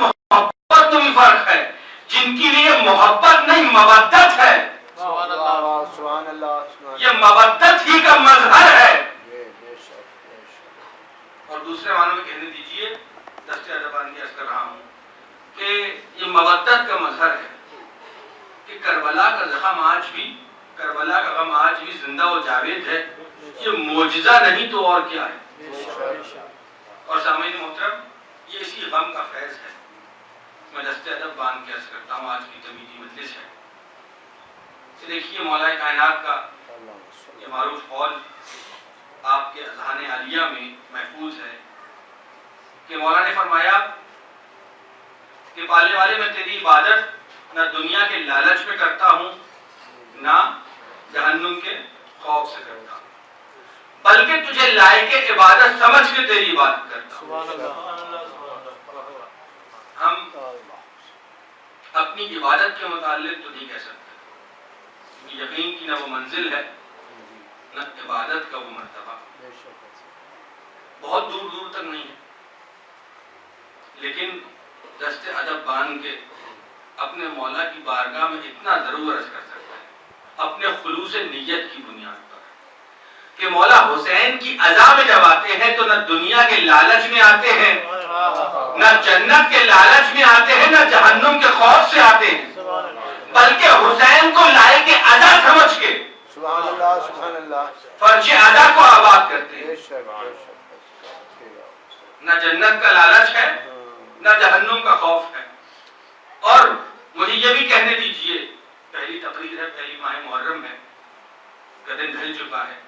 محبت میں بھی فرق ہے. جن کے لیے محبت نہیں مودت ہے, یہ مودت ہی کا مظہر ہے. اور دوسرے معنوں میں کہنے دیجئے, دستے ادبان کی عرض کر رہا ہوں کہ یہ مودت کا مظہر ہے کہ کربلا کا زخم آج بھی, کربلا کا غم آج بھی زندہ و جاوید ہے. یہ معجزہ نہیں تو اور کیا ہے. اور سامعین محترم, یہ اسی غم کا فیض ہے. میں دستے ادب باندھ کے عرض کرتا ہوں, آج کی تمیدی مجلس ہے. دیکھیے مولا کائنات کا یہ معروف قول آپ کے اذہان عالیہ میں محفوظ ہے کہ مولا نے فرمایا کہ پالنے والے میں تیری عبادت نہ دنیا کے لالچ میں کرتا ہوں نہ جہنم کے خوف سے کرتا ہوں, بلکہ تجھے لائق عبادت سمجھ کے تیری عبادت کرتا ہوں. ہم اپنی عبادت کے متعلق تو نہیں کہہ سکتے, یقین کی نہ وہ منزل ہے نہ عبادت کا وہ مرتبہ, بہت دور دور تک نہیں ہے. لیکن دست ادب باندھ کے اپنے مولا کی بارگاہ میں اتنا ضرور عرض کر سکتا ہے اپنے خلوص نیت کی بنیاد پر کہ مولا حسین کی عزا میں جب آتے ہیں تو نہ دنیا کے لالچ میں آتے ہیں, نہ جنت کے لالچ میں آتے ہیں, نہ جہنم کے خوف سے آتے ہیں, بلکہ حسین کو لائق عزا سمجھ کے فرش عزا کو آباد کرتے ہیں. نہ جنت کا لالچ ہے نہ جہنم کا خوف ہے. اور مجھے یہ بھی کہنے دیجئے, پہلی تقریر ہے, پہلی ماہ محرم ہے, کا دن ڈھل چکا ہے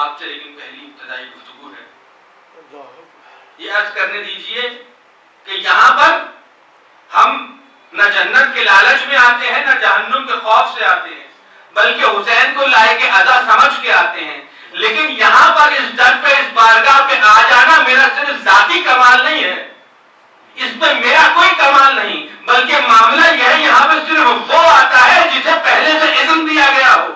آپ سے, لیکن پہلی ابتدائی گفتگو ہے. یہ عرض کرنے دیجئے کہ یہاں پر ہم نہ جنت کے لالچ میں آتے ہیں نہ جہنم کے خوف سے آتے ہیں, بلکہ حسین کو لائق عزا سمجھ کے آتے ہیں. لیکن یہاں پر اس در پہ, اس بارگاہ پہ آ جانا میرا صرف ذاتی کمال نہیں ہے, اس میں میرا کوئی کمال نہیں, بلکہ معاملہ یہ ہے یہاں پہ صرف وہ آتا ہے جسے پہلے سے اذن دیا گیا ہو.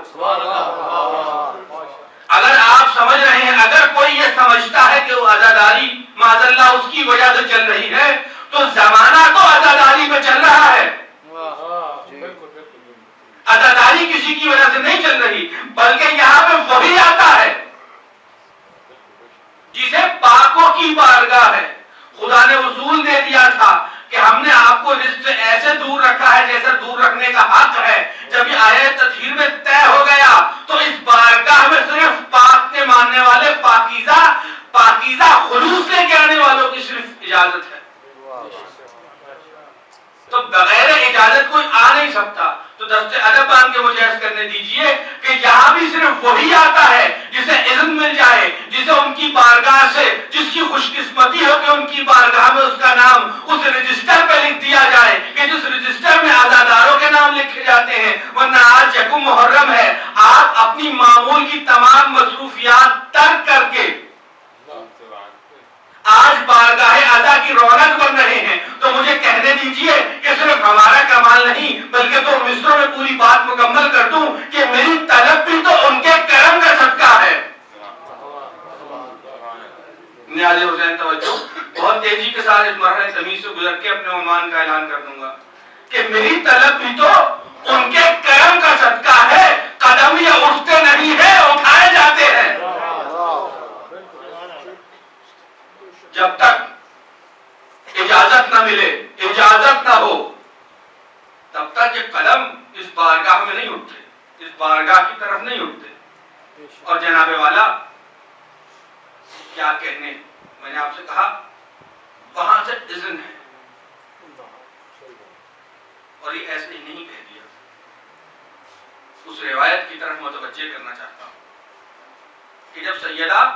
اگر آپ سمجھ رہے ہیں, اگر کوئی یہ سمجھتا ہے کہ وہ عزاداری معاذ اللہ اس کی وجہ سے چل رہی ہے, تو زمانہ تو عزاداری پہ چل رہا ہے. عزاداری کسی کی وجہ سے نہیں چل رہی, بلکہ یہاں پہ وہی آتا ہے جسے پاکوں کی بارگاہ ہے. خدا نے اصول دے دیا تھا کہ ہم نے آپ کو رزق سے ایسے دور رکھا ہے جیسے دور رکھنے کا حق ہے. جب یہ آیت تطہیر میں طے ہو گیا تو اس بارگاہ میں صرف پاک کے ماننے والے, پاکیزہ خلوص لے کے آنے والوں کی صرف اجازت ہے. تو بغیر اجازت کوئی آ نہیں سکتا. تو دست ادب باندھ کے مجھے عرض کرنے دیجئے کہ یہاں بھی صرف وہی آتا ہے جسے اذن مل جائے, جسے ان کی بارگاہ سے, جس کی خوش قسمتی ہو کہ ان کی بارگاہ میں اس کا نام اس رجسٹر پہ لکھ دیا جائے کہ جس رجسٹر میں عزاداروں کے نام لکھے جاتے ہیں. ورنہ آج یکم محرم ہے, آپ اپنی معمول کی تمام مصروفیات ترک کر کے آج بارگاہ عزا کی رونق بن رہے ہیں. تو مجھے کہنے دیجئے کہ صرف ہمارا کمال نہیں, بلکہ دو مصروں میں پوری بات مکمل کر دوں کہ میری طلب بھی تو ان کے کرم کا صدقہ ہے. نیاز حسین توجہ, بہت تیزی کے ساتھ اس مرحلے تمیز سے گزر کے اپنے عنوان کا اعلان کر دوں گا کہ میری طلب بھی تو ان کے کرم کا صدقہ ہے. قدم یہ اٹھتے نہیں ہیں, اٹھائے جاتے ہیں. جب تک اجازت نہ ملے, اجازت نہ ہو, تب تک یہ قدم اس بارگاہ میں نہیں اٹھتے, اس بارگاہ کی طرف نہیں اٹھتے. اور جناب والا کیا کہنے, میں نے آپ سے کہا وہاں سے اذن ہے, اور یہ ایسے ہی نہیں کہہ دیا. اس روایت کی طرف متوجہ کرنا چاہتا ہوں کہ جب سیدہ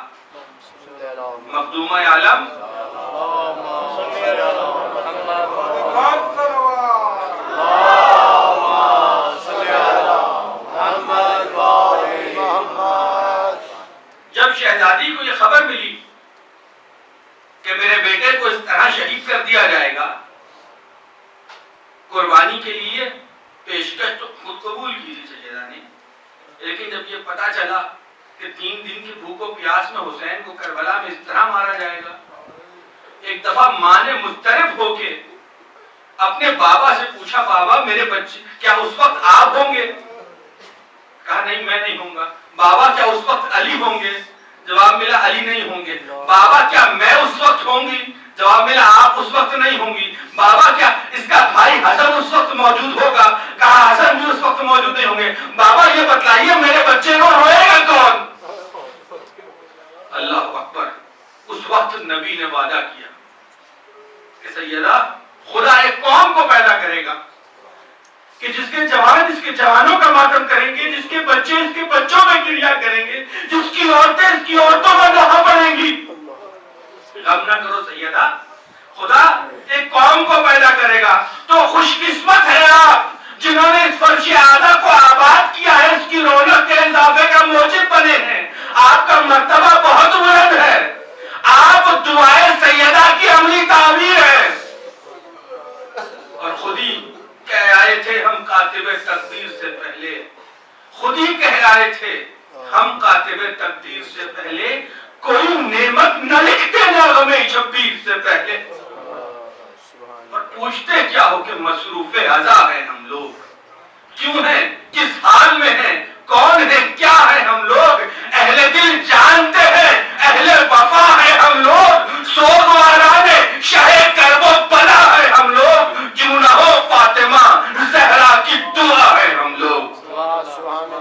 مخدومہ عالم جب شہزادی کو یہ خبر ملی کہ میرے بیٹے کو اس طرح شہید کر دیا جائے گا, قربانی کے لیے پیشکش تو خود قبول کی تھی سیدہ نے, لیکن جب یہ پتا چلا کہ 3 دن کی بھوک و پیاس میں حسین کو کربلا میں اس طرح مارا جائے گا, ایک دفعہ ماں نے مضطرب اپنے بابا سے پوچھا بابا میرے بچے کیا اس وقت آپ ہوں گے؟ کہا نہیں میں نہیں ہوں گا۔ بابا کیا اس وقت علی ہوں گے؟ جواب ملا علی نہیں ہوں گے۔ بابا کیا میں اس وقت ہوں گی؟ جواب ملا آپ اس وقت نہیں ہوں گی۔ بابا کیا اس کا بھائی حسن اس وقت موجود ہوگا؟ کہا حسن بھی اس وقت موجود نہیں ہوں گے۔ بابا یہ بتلائیے میرے بچے کو روئے گا کون؟ اللہ اکبر۔ اس وقت نبی نے وعدہ کیا کہ سیدہ خدا ایک قوم کو پیدا کرے گا کہ جس کے جوان اس کے جوانوں کا ماتم کریں گے، جس کے بچے اس کے بچوں میں کریا کریں گے، جس کی عورتیں اس کی عورتوں میں نوحہ پڑیں گی۔ غم نہ کرو سیدہ، خدا ایک قوم کو پیدا کرے گا۔ تو خوش قسمت ہے آپ جنہوں نے اس فرش اعلیٰ کو آباد کیا ہے، اس کی رونق کے اضافے کا موجب بنے ہیں۔ آپ کا مرتبہ بہت بلند ہے، آپ دعائے سیدہ کی عملی تعبیر ہے۔ اور خود ہی کہہ آئے تھے ہم کاتب تقدیر سے پہلے، خود ہی کہہ آئے تھے ہم کاتب تقدیر سے پہلے، کوئی نعمت نہ لکھتے نغمے شبیر سے پہلے۔ اور پوچھتے کیا ہو کہ مصروف ازا ہیں ہم لوگ، کیوں ہیں، کس حال میں ہیں، کون ہیں، کیا ہیں ہم لوگ؟ اہل دل جانتے ہیں، اہل وفا ہیں ہم لوگ، سوگ وارانے شہ کرب و بلا ہے ہم لوگ، کیوں نہ ہو فاطمہ زہرا کی دعا ہے ہم لوگ۔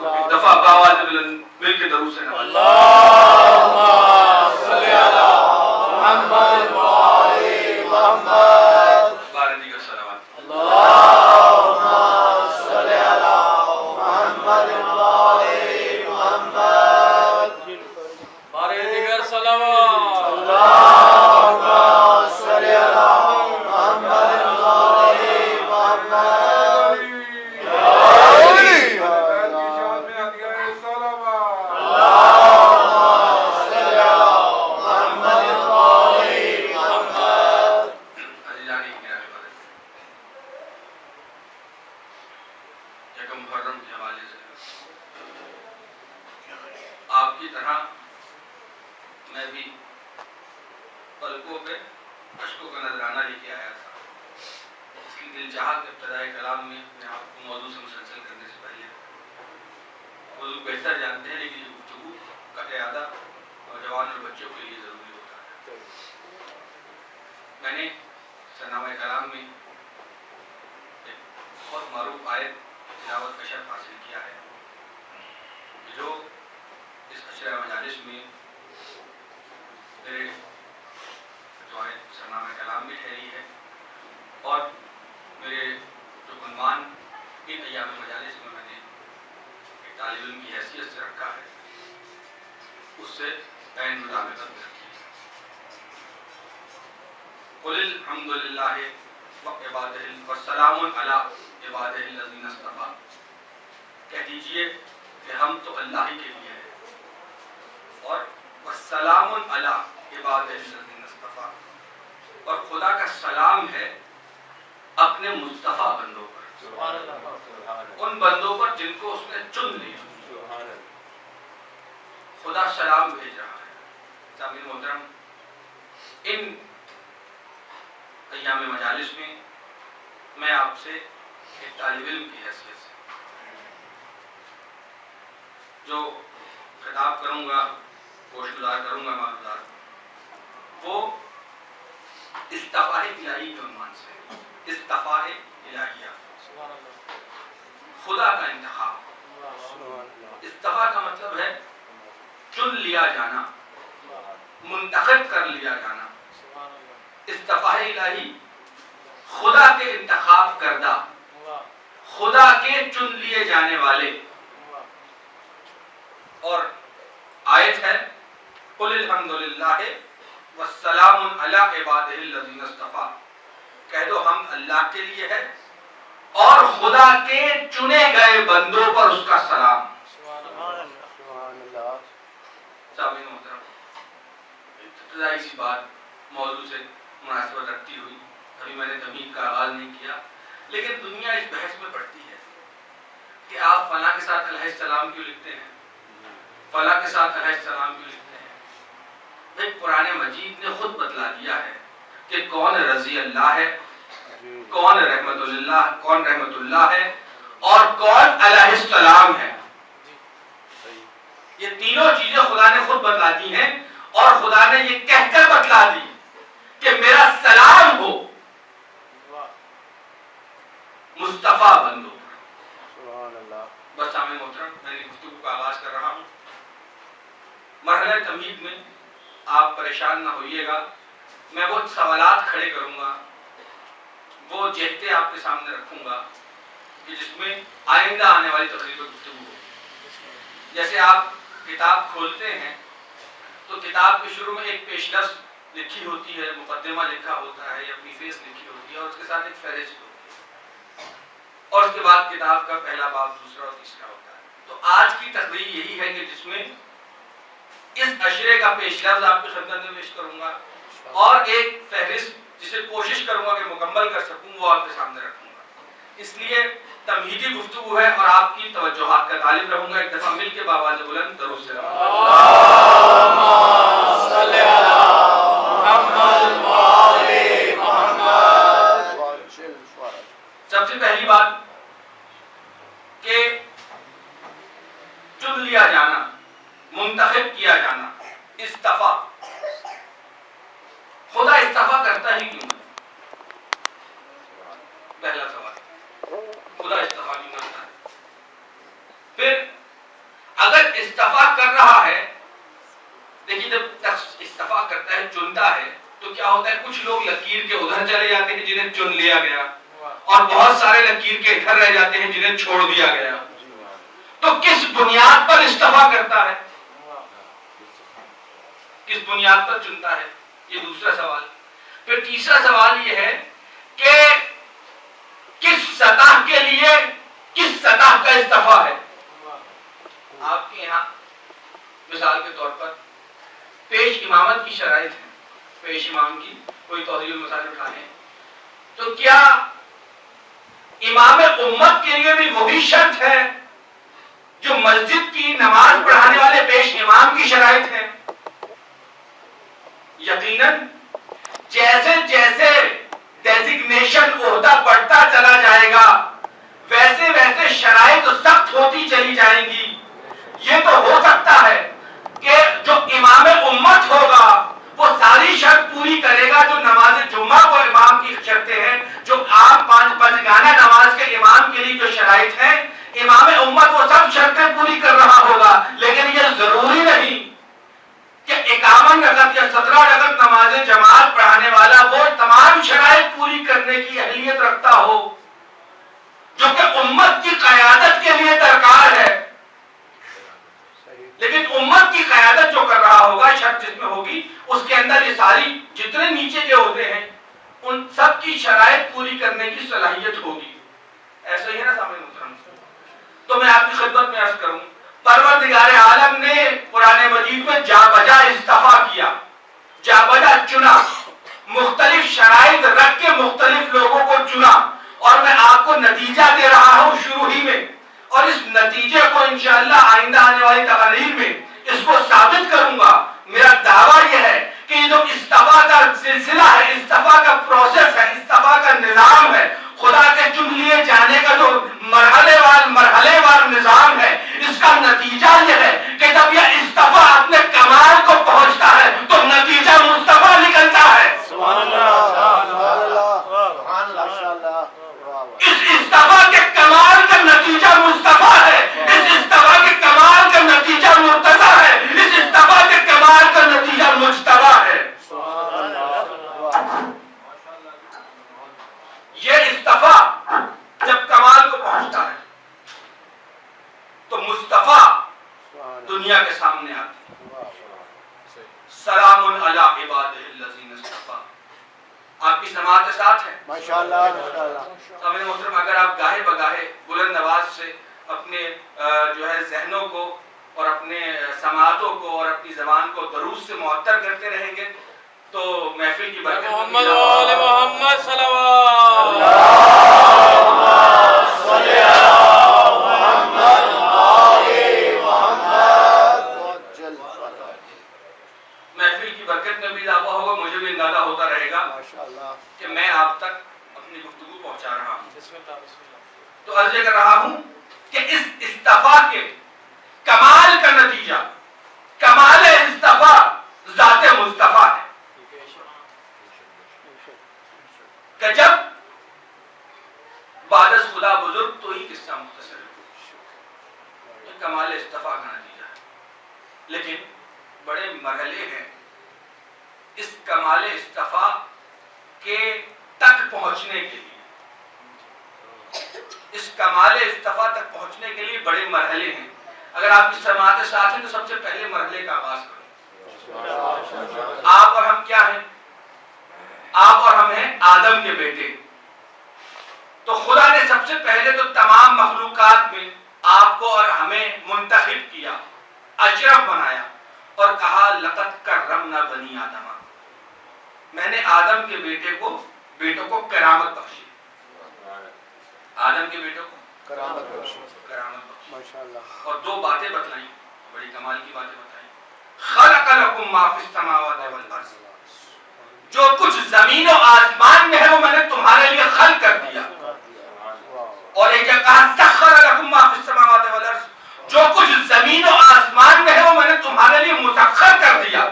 ایک دفعہ باواز بلند مل کے درود سے نواز اللہم صلی علی محمد و آل محمد۔ بارہ دیگر صلوات۔ اللہم صلی علی محمد و آل محمد۔ بارہ دیگر صلوات۔ اللہم صلی علی محمد و آل محمد۔ محرم کے حوالے سے آپ کی طرح میں بھی پلکوں پہ اشکوں کا نذرانہ لے کے آیا تھا۔ اس کی دل چاہت ابتدائی کلام میں اپنے آپ کو موضوع سے مسلسل کرنے سے پہلے موضوع بہتر جانتے ہیں، لیکن یہ گفتگو کا اعادہ نوجوان اور بچوں کے لیے ضروری ہوتا ہے۔ میں نے سنامہ کلام میں ایک بہت معروف آیت تلاوت کا شرف حاصل کیا ہے جو اس عشرہ مجالس میں میرے جو آیت سنامہ کلام میں ٹھہری ہے، اور میرے جو عنوان ان ایام مجالس میں میں نے ایک طالب علم کی حیثیت سے رکھا ہے اس سے عین مطابقت رکھی ہے۔ قل الحمد للہ وعبادہ والسلام علی عبادہ الذین اصطفیٰ، کہہ دیجئے کہ ہم تو اللہ ہی کے لیے ہیں، اور والسلام علی عبادہ الذین اصطفیٰ، اور خدا کا سلام ہے اپنے مصطفیٰ بندوں پر، ان بندوں پر جن کو اس نے چن لیا۔ خدا سلام بھیج رہا ہے۔ سامعین محترم، ان ایام مجالس میں آپ سے ایک طالب علم کی حیثیت سے جو خطاب کروں گا، گوش گزار کروں گا معلومات، وہ اصطفاء الہی کے عنوان سے، اصطفاء الہیہ، خدا کا انتخاب۔ اصطفاء کا مطلب ہے چن لیا جانا، منتخب کر لیا جانا۔ اصطفاء الہی خدا کے انتخاب کردہ، خدا کے چن لیے جانے والے۔ اور آیت ہے قل الحمد للہ والسلام علی عبادہ الذین اصطفیٰ، کہہ دو ہم اللہ کے لیے ہے اور خدا کے چنے گئے بندوں پر اس کا سلام۔ سامعین محترم، ابتدائی سی بات موضوع سے مناسبت رکھتی ہوئی، ابھی میں نے تمہید کا آغاز نہیں کیا، لیکن دنیا اس بحث میں پڑتی ہے کہ آپ فلاں کے ساتھ علیہ السلام کیوں لکھتے ہیں، فلاں کے ساتھ علیہ السلام کیوں لکھتے ہیں۔ بھائی قرآن مجید نے خود بتلا دیا ہے کہ کون رضی اللہ ہے کون رحمت اللہ ہے اور کون علیہ السلام ہے. یہ تینوں چیزیں خدا نے خود بتلا دی ہیں اور خدا نے یہ کہہ کر بتلا دی کہ میرا سلام ہو مصطفیٰ بندوں. بس سامنے محترم میری گفتگو کا آغاز کر رہا ہوں. مرحلہ تمہید میں آپ پریشان نہ ہوئیے گا. میں وہ سوالات کھڑے کروں گا, وہ جہتے آپ کے سامنے رکھوں گا کہ جس میں آئندہ آنے والی تقریر پر گفتگو ہو. جیسے آپ کتاب کھولتے ہیں تو کتاب کے شروع میں ایک پیش لفظ لکھی ہوتی ہے, مقدمہ لکھا ہوتا ہے یا پریفیس لکھی ہوتی ہے اور اس کے ساتھ ایک فہرست ہوتی ہے اور اس کے بعد کتاب کا پہلا باب, دوسرا اور تیسرا ہوتا ہے. تو آج کی تقریر یہی ہے کہ جس میں اس اشرے کا پیش لفظ آپ کی خدمت میں پیش کروں گا اور ایک فہرست جسے کوشش کروں گا کہ مکمل کر سکوں وہ آپ کے سامنے رکھوں گا. اس لیے تمہیدی گفتگو ہے اور آپ کی توجہات کا طالب رہوں گا. ایک دفعہ مل کے بآواز بلند درود سے سب سے پہلی بات کہ چن لیا جانا, منتخب کیا جانا, استفا. خدا استفا کرتا ہی کیوں؟ پہلا سوال, خدا استفا کیوں کرتا ہے؟ پھر اگر استفا کر رہا ہے, دیکھیے جب استفا کرتا ہے, چنتا ہے, تو کیا ہوتا ہے, کچھ لوگ لکیر کے ادھر چلے جاتے ہیں جنہیں چن لیا گیا اور بہت سارے لکیر کے ادھر رہ جاتے ہیں جنہیں چھوڑ دیا گیا. تو کس بنیاد پر استفا کرتا ہے, کس بنیاد پر چنتا ہے, یہ دوسرا سوال. پھر تیسرا سوال یہ ہے کہ کس سطح کے لیے, کس سطح کا استفا ہے. آپ کے یہاں مثال کے طور پر پیش امامت کی شرائط ہے, پیش امام کی کوئی توضیح المثال اٹھانے, تو کیا امام امت کے لیے بھی وہی شرط ہے جو مسجد کی نماز پڑھانے والے پیش امام کی شرائط ہے؟ یقیناً جیسے جیسے ڈیزگنیشن عہدہ بڑھتا چلا جائے گا ویسے ویسے شرائط سخت ہوتی چلی جائیں گی. یہ تو ہو سکتا ہے کہ جو امام امت ہوگا وہ ساری شرط پوری کرے گا جو نماز جمعہ کو امام کی شرطیں ہیں, جو عام پانچ گانا نماز کے امام کے لیے جو شرائط ہیں, امام امت وہ سب شرطیں پوری کر رہا ہوگا. لیکن یہ ضروری نہیں کہ 51 رکعت یا 17 رکعت نماز جماعت پڑھانے والا وہ تمام شرائط پوری کرنے کی اہلیت رکھتا ہو جو کہ امت کی قیادت کے لیے درکار ہے. لیکن امت کی قیادت جو کر رہا ہوگا, شرط جس میں ہوگی, اس کے اندر یہ ساری جتنے نیچے کے ہوتے ہیں ان سب کی شرائط پوری کرنے کی صلاحیت ہوگی. ایسا ہی ہے نا سامنے محترم؟ تو میں آپ کی خدمت میں عرض کروں, پروردگار عالم نے قرآن مجید میں جا بجا استفا کیا, جا بجا چنا, مختلف شرائط رکھ کے مختلف لوگوں کو چنا. اور میں آپ کو نتیجہ دے رہا ہوں شروع ہی میں, اور اس نتیجے کو انشاءاللہ آئندہ آنے والی تقاریر میں اس کو ثابت کروں گا. میرا دعویٰ یہ ہے کہ یہ جو استفا کا سلسلہ ہے, استفا کا پروسیس ہے, استفا کا نظام ہے, خدا کے چن لیے جانے کا جو مرحلے وار نظام ہے, اس کا نتیجہ یہ ہے کہ جب یہ استفا اپنے کمال کو پہنچتا ہے تو نتیجہ مصطفیٰ نکلتا ہے. اس استفا کے کمال کا نتیجہ مصطفیٰ ہے, اس استفا کے کمال کا نتیجہ مرتضیٰ ہے, اس استفا کے کمال کا نتیجہ مجتبیٰ ہے. یہ استفا جب کمال کو پہنچتا ہے تو مصطفیٰ دنیا کے سامنے آتے ہیں. سلام علی عبادہ الذین اصطفیٰ. آپ کی سماعت کے ساتھ ہے ماشاءاللہ. سامنے محترم, اگر آپ گاہے بگاہے بلند آواز سے اپنے جو ہے ذہنوں کو اور اپنے سماعتوں کو اور اپنی زبان کو درود سے معطر کرتے رہیں گے تو محفل کی برکت محمد و آل محمد صلوات. محفل کی برکت میں بھی اضافہ ہوگا, مجھے بھی اندازہ ہوتا رہے گا کہ میں آپ تک اپنی گفتگو پہنچا رہا ہوں. تو عرض کر رہا ہوں کہ اس استفا کے کمال کا نتیجہ، کمال استفا ذات مصطفیٰ ہے کہ جب بعد از خدا بزرگ تو ہی قصہ مختصر ہے. یہ کمال استفا کا نتیجہ ہے. لیکن بڑے مرحلے ہیں اس کمال استفا کے تک پہنچنے کے لیے. اس کمال استفا تک پہنچنے کے لیے بڑے مرحلے ہیں. اگر آپ کی سماعت ساتھ ہیں تو سب سے پہلے مرحلے کا آغاز کریں. آپ اور ہم کیا ہیں؟ آپ اور ہم ہیں آدم کے بیٹے. تو خدا نے سب سے پہلے تو تمام مخلوقات میں آپ کو اور ہمیں منتخب کیا، اشرف بنایا اور کہا لقد کرمنا بنی آدم. میں نے آدم کے بیٹوں کو کرامت بخشی. آدم کے بیٹوں کو کرامت بخشی. ماشاءاللہ. اور دو باتیں بتلائیں، بڑی کمال کی باتیں بتائیں. خلق لکم ما فی السماوات والارض، جو کچھ زمین و آسمان میں ہے وہ میں نے تمہارے لیے خلق کر دیا. اور ایک جگہ کہا سخر لکم ما فی السماوات والارض، جو کچھ زمین و آسمان میں ہے وہ میں نے تمہارے لیے مسخر کر دیا.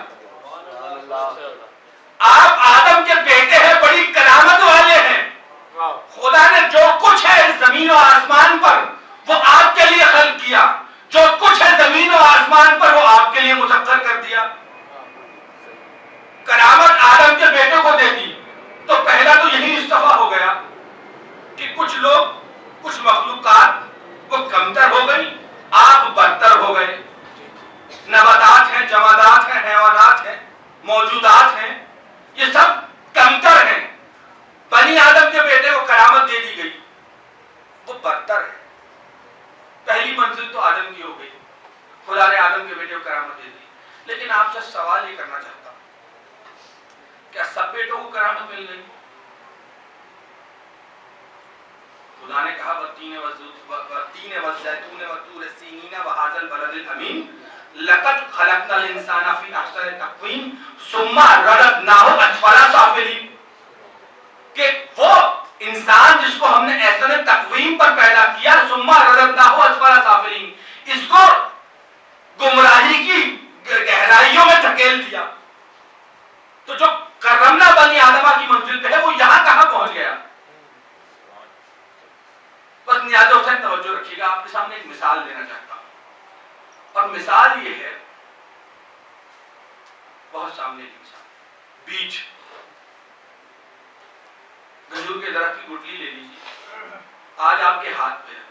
آپ آدم کے بیٹے ہیں، بڑی کرامت والے ہیں. خدا نے جو کچھ ہے زمین و آسمان پر وہ آپ کے لیے خلق کیا. جو کچھ ہے زمین و آسمان پر وہ آپ کے لیے مسخر کر دیا. کرامت آدم کے بیٹوں کو دے دی. تو پہلا تو یہی استفا ہو گیا کہ کچھ لوگ، کچھ مخلوقات وہ کمتر ہو گئی، آپ برتر ہو گئے. نباتات ہیں، جمادات ہیں، حیوانات ہیں، موجودات ہیں، یہ سب کمتر ہیں. بنی آدم کے بیٹے کو کرامت دے دی گئی، وہ برتر ہے. پہلی منزل تو آدم کی ہو گئی، خدا نے آدم کے بیٹے کو کرامت دے دی. لیکن آپ سے سوال یہ کرنا چاہتا ہوں، کیا سب بیٹوں کو کرامت مل گئی؟ خدا نے کہا والتین والزیتون وطور سینین وہذا البلد الامین لقد خلقنا الانسان فی احسن تقویم ثم رددناہ اسفل سافلین. کہ وہ انسان جس کو ہم نے احسن تقویم پر پیدا کیا، ثم رددناہ اسفل سافلین، اس کو گمراہی کی گہرائیوں میں دھکیل دیا. تو جو کرمنا بنی آدمہ کی منزل پہ ہے وہ یہاں کہاں پہنچ گیا؟ بس نیاز حسین توجہ رکھیے گا، آپ کے سامنے ایک مثال دینا چاہتا ہوں. اور مثال یہ ہے، بہت سامنے کی مثال، بیج. کھجور کے درخت کی گٹلی لے لیجیے، آج آپ کے ہاتھ پہ ہے.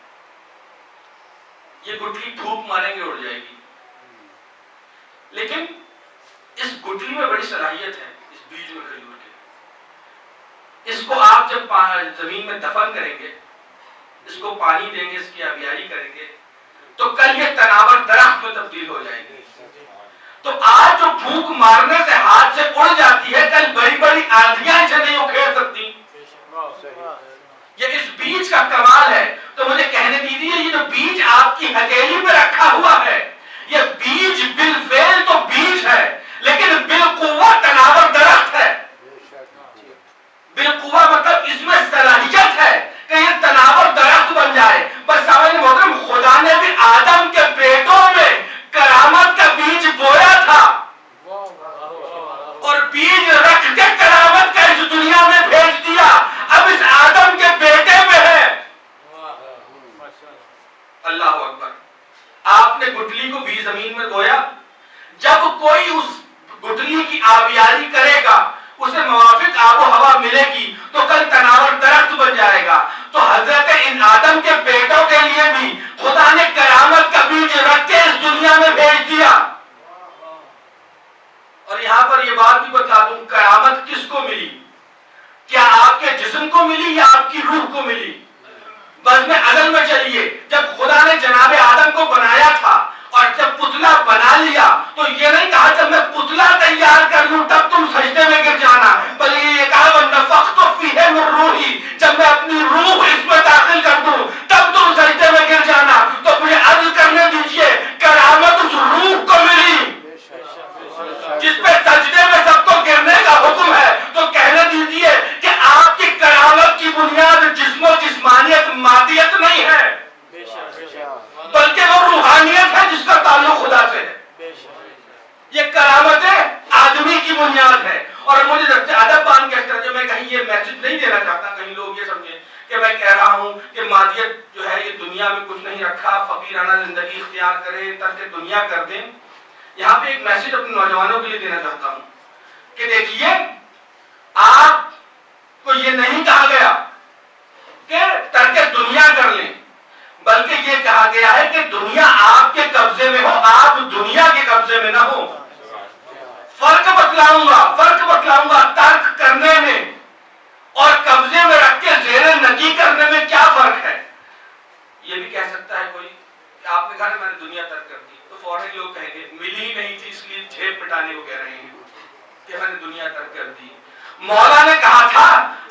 یہ گٹلی دھوپ ماریں گے اڑ جائے گی. لیکن اس گٹلی میں بڑی صلاحیت ہے، اس بیج میں کھجور کے. اس کو آپ جب زمین میں دفن کریں گے، اس کو پانی دیں گے، اس کی آبیاری کریں گے، تو کل یہ تناور درخت میں تبدیل ہو جائے گی. تو آج جو پھونک مارنے سے ہاتھ سے اڑ جاتی ہے، کل بڑی بڑی آندھیاں اسے نہیں اکھیڑ سکتی. یہ اس بیج کا کمال ہے. تو مجھے کہنے دیجیے، یہ جو بیج آپ کی ہتھیلی میں رکھا ہوا ہے، یہ بیج بالفعل تو بیج ہے، لیکن بالقوہ تناور درخت ہے. بالقوہ مطلب اس میں صلاحیت ہے کہ یہ تناور درخت بن جائے. بس سامنے محترم، خدا نے بھی آدم کے بیٹوں میں کرامت کا بیج بویا تھا اور بیج رکھ کے کرامت کا اس دنیا میں بھیج دیا. اب اس آدم کے بیٹے میں ہے. اللہ اکبر. آپ نے گٹلی کو بھی زمین میں بویا. جب کوئی اس گٹلی کی آبیاری کرے گا، اسے موافق آب و ہوا ملے گی تو کل تناور درخت بن جائے گا. تو حضرت ان آدم کے بیٹوں کے لیے بھی خدا نے کرامت کا بیج رکھ کے اس دنیا میں بھیج دیا. اور یہاں پر یہ بات بھی بتا دوں، کرامت کس کو ملی؟ کیا آپ کے جسم کو ملی یا آپ کی روح کو ملی؟ بس میں ازل میں چلیے، جب خدا نے جناب آدم کو بنایا تھا اور جب پتلا بنا لیا تو یہ نہیں کہا جب میں پتلا تیار کر لوں تب تم سجدے میں گر جانا، بلکہ یہ کہا وَنَفَخْتُ فِيهِ مِن رُوحِي، جب میں اپنی روح اس میں داخل کر دوں تب تم سجدے میں گر جانا. تو مجھے عرض کرنے دیجئے، کرامت اس روح کو ملی جس پہ سجدے میں سب کو گرنے کا حکم ہے. تو کہنے دیجئے کہ آپ کی کرامت کی میسج نہیں دینا چاہتا کہیں لوگ یہ سمجھیں کہ میں کہہ رہا ہوں کہ مادیت جو ہے یہ دنیا میں کچھ نہیں رکھا، فقیرانہ زندگی اختیار کرے، ترک دنیا کر دیں. یہاں پہ ایک میسج اپنے نوجوانوں کے لیے دینا چاہتا ہوں کہ دیکھیے آپ کو یہ نہیں کہا گیا کہ ترک دنیا کر لیں، بلکہ یہ کہا گیا ہے کہ دنیا آپ کے قبضے میں ہو، آپ دنیا کے قبضے میں نہ ہو. فرق بتلاؤں گا ترک کرنے میں اور قبضے میں رکھ کے زیر نگی کرنے میں کیا فرق ہے. یہ بھی کہہ سکتا ہے کوئی کہ آپ نے کہا کہ میں نے دنیا ترک کر دی، تو فوراً لوگ کہیں گے ملی ہی نہیں تھی اس لیے جھیب پٹانے کو کہہ رہے ہیں کہ میں نے دنیا ترک کر دی. مولا نے کہا تھا،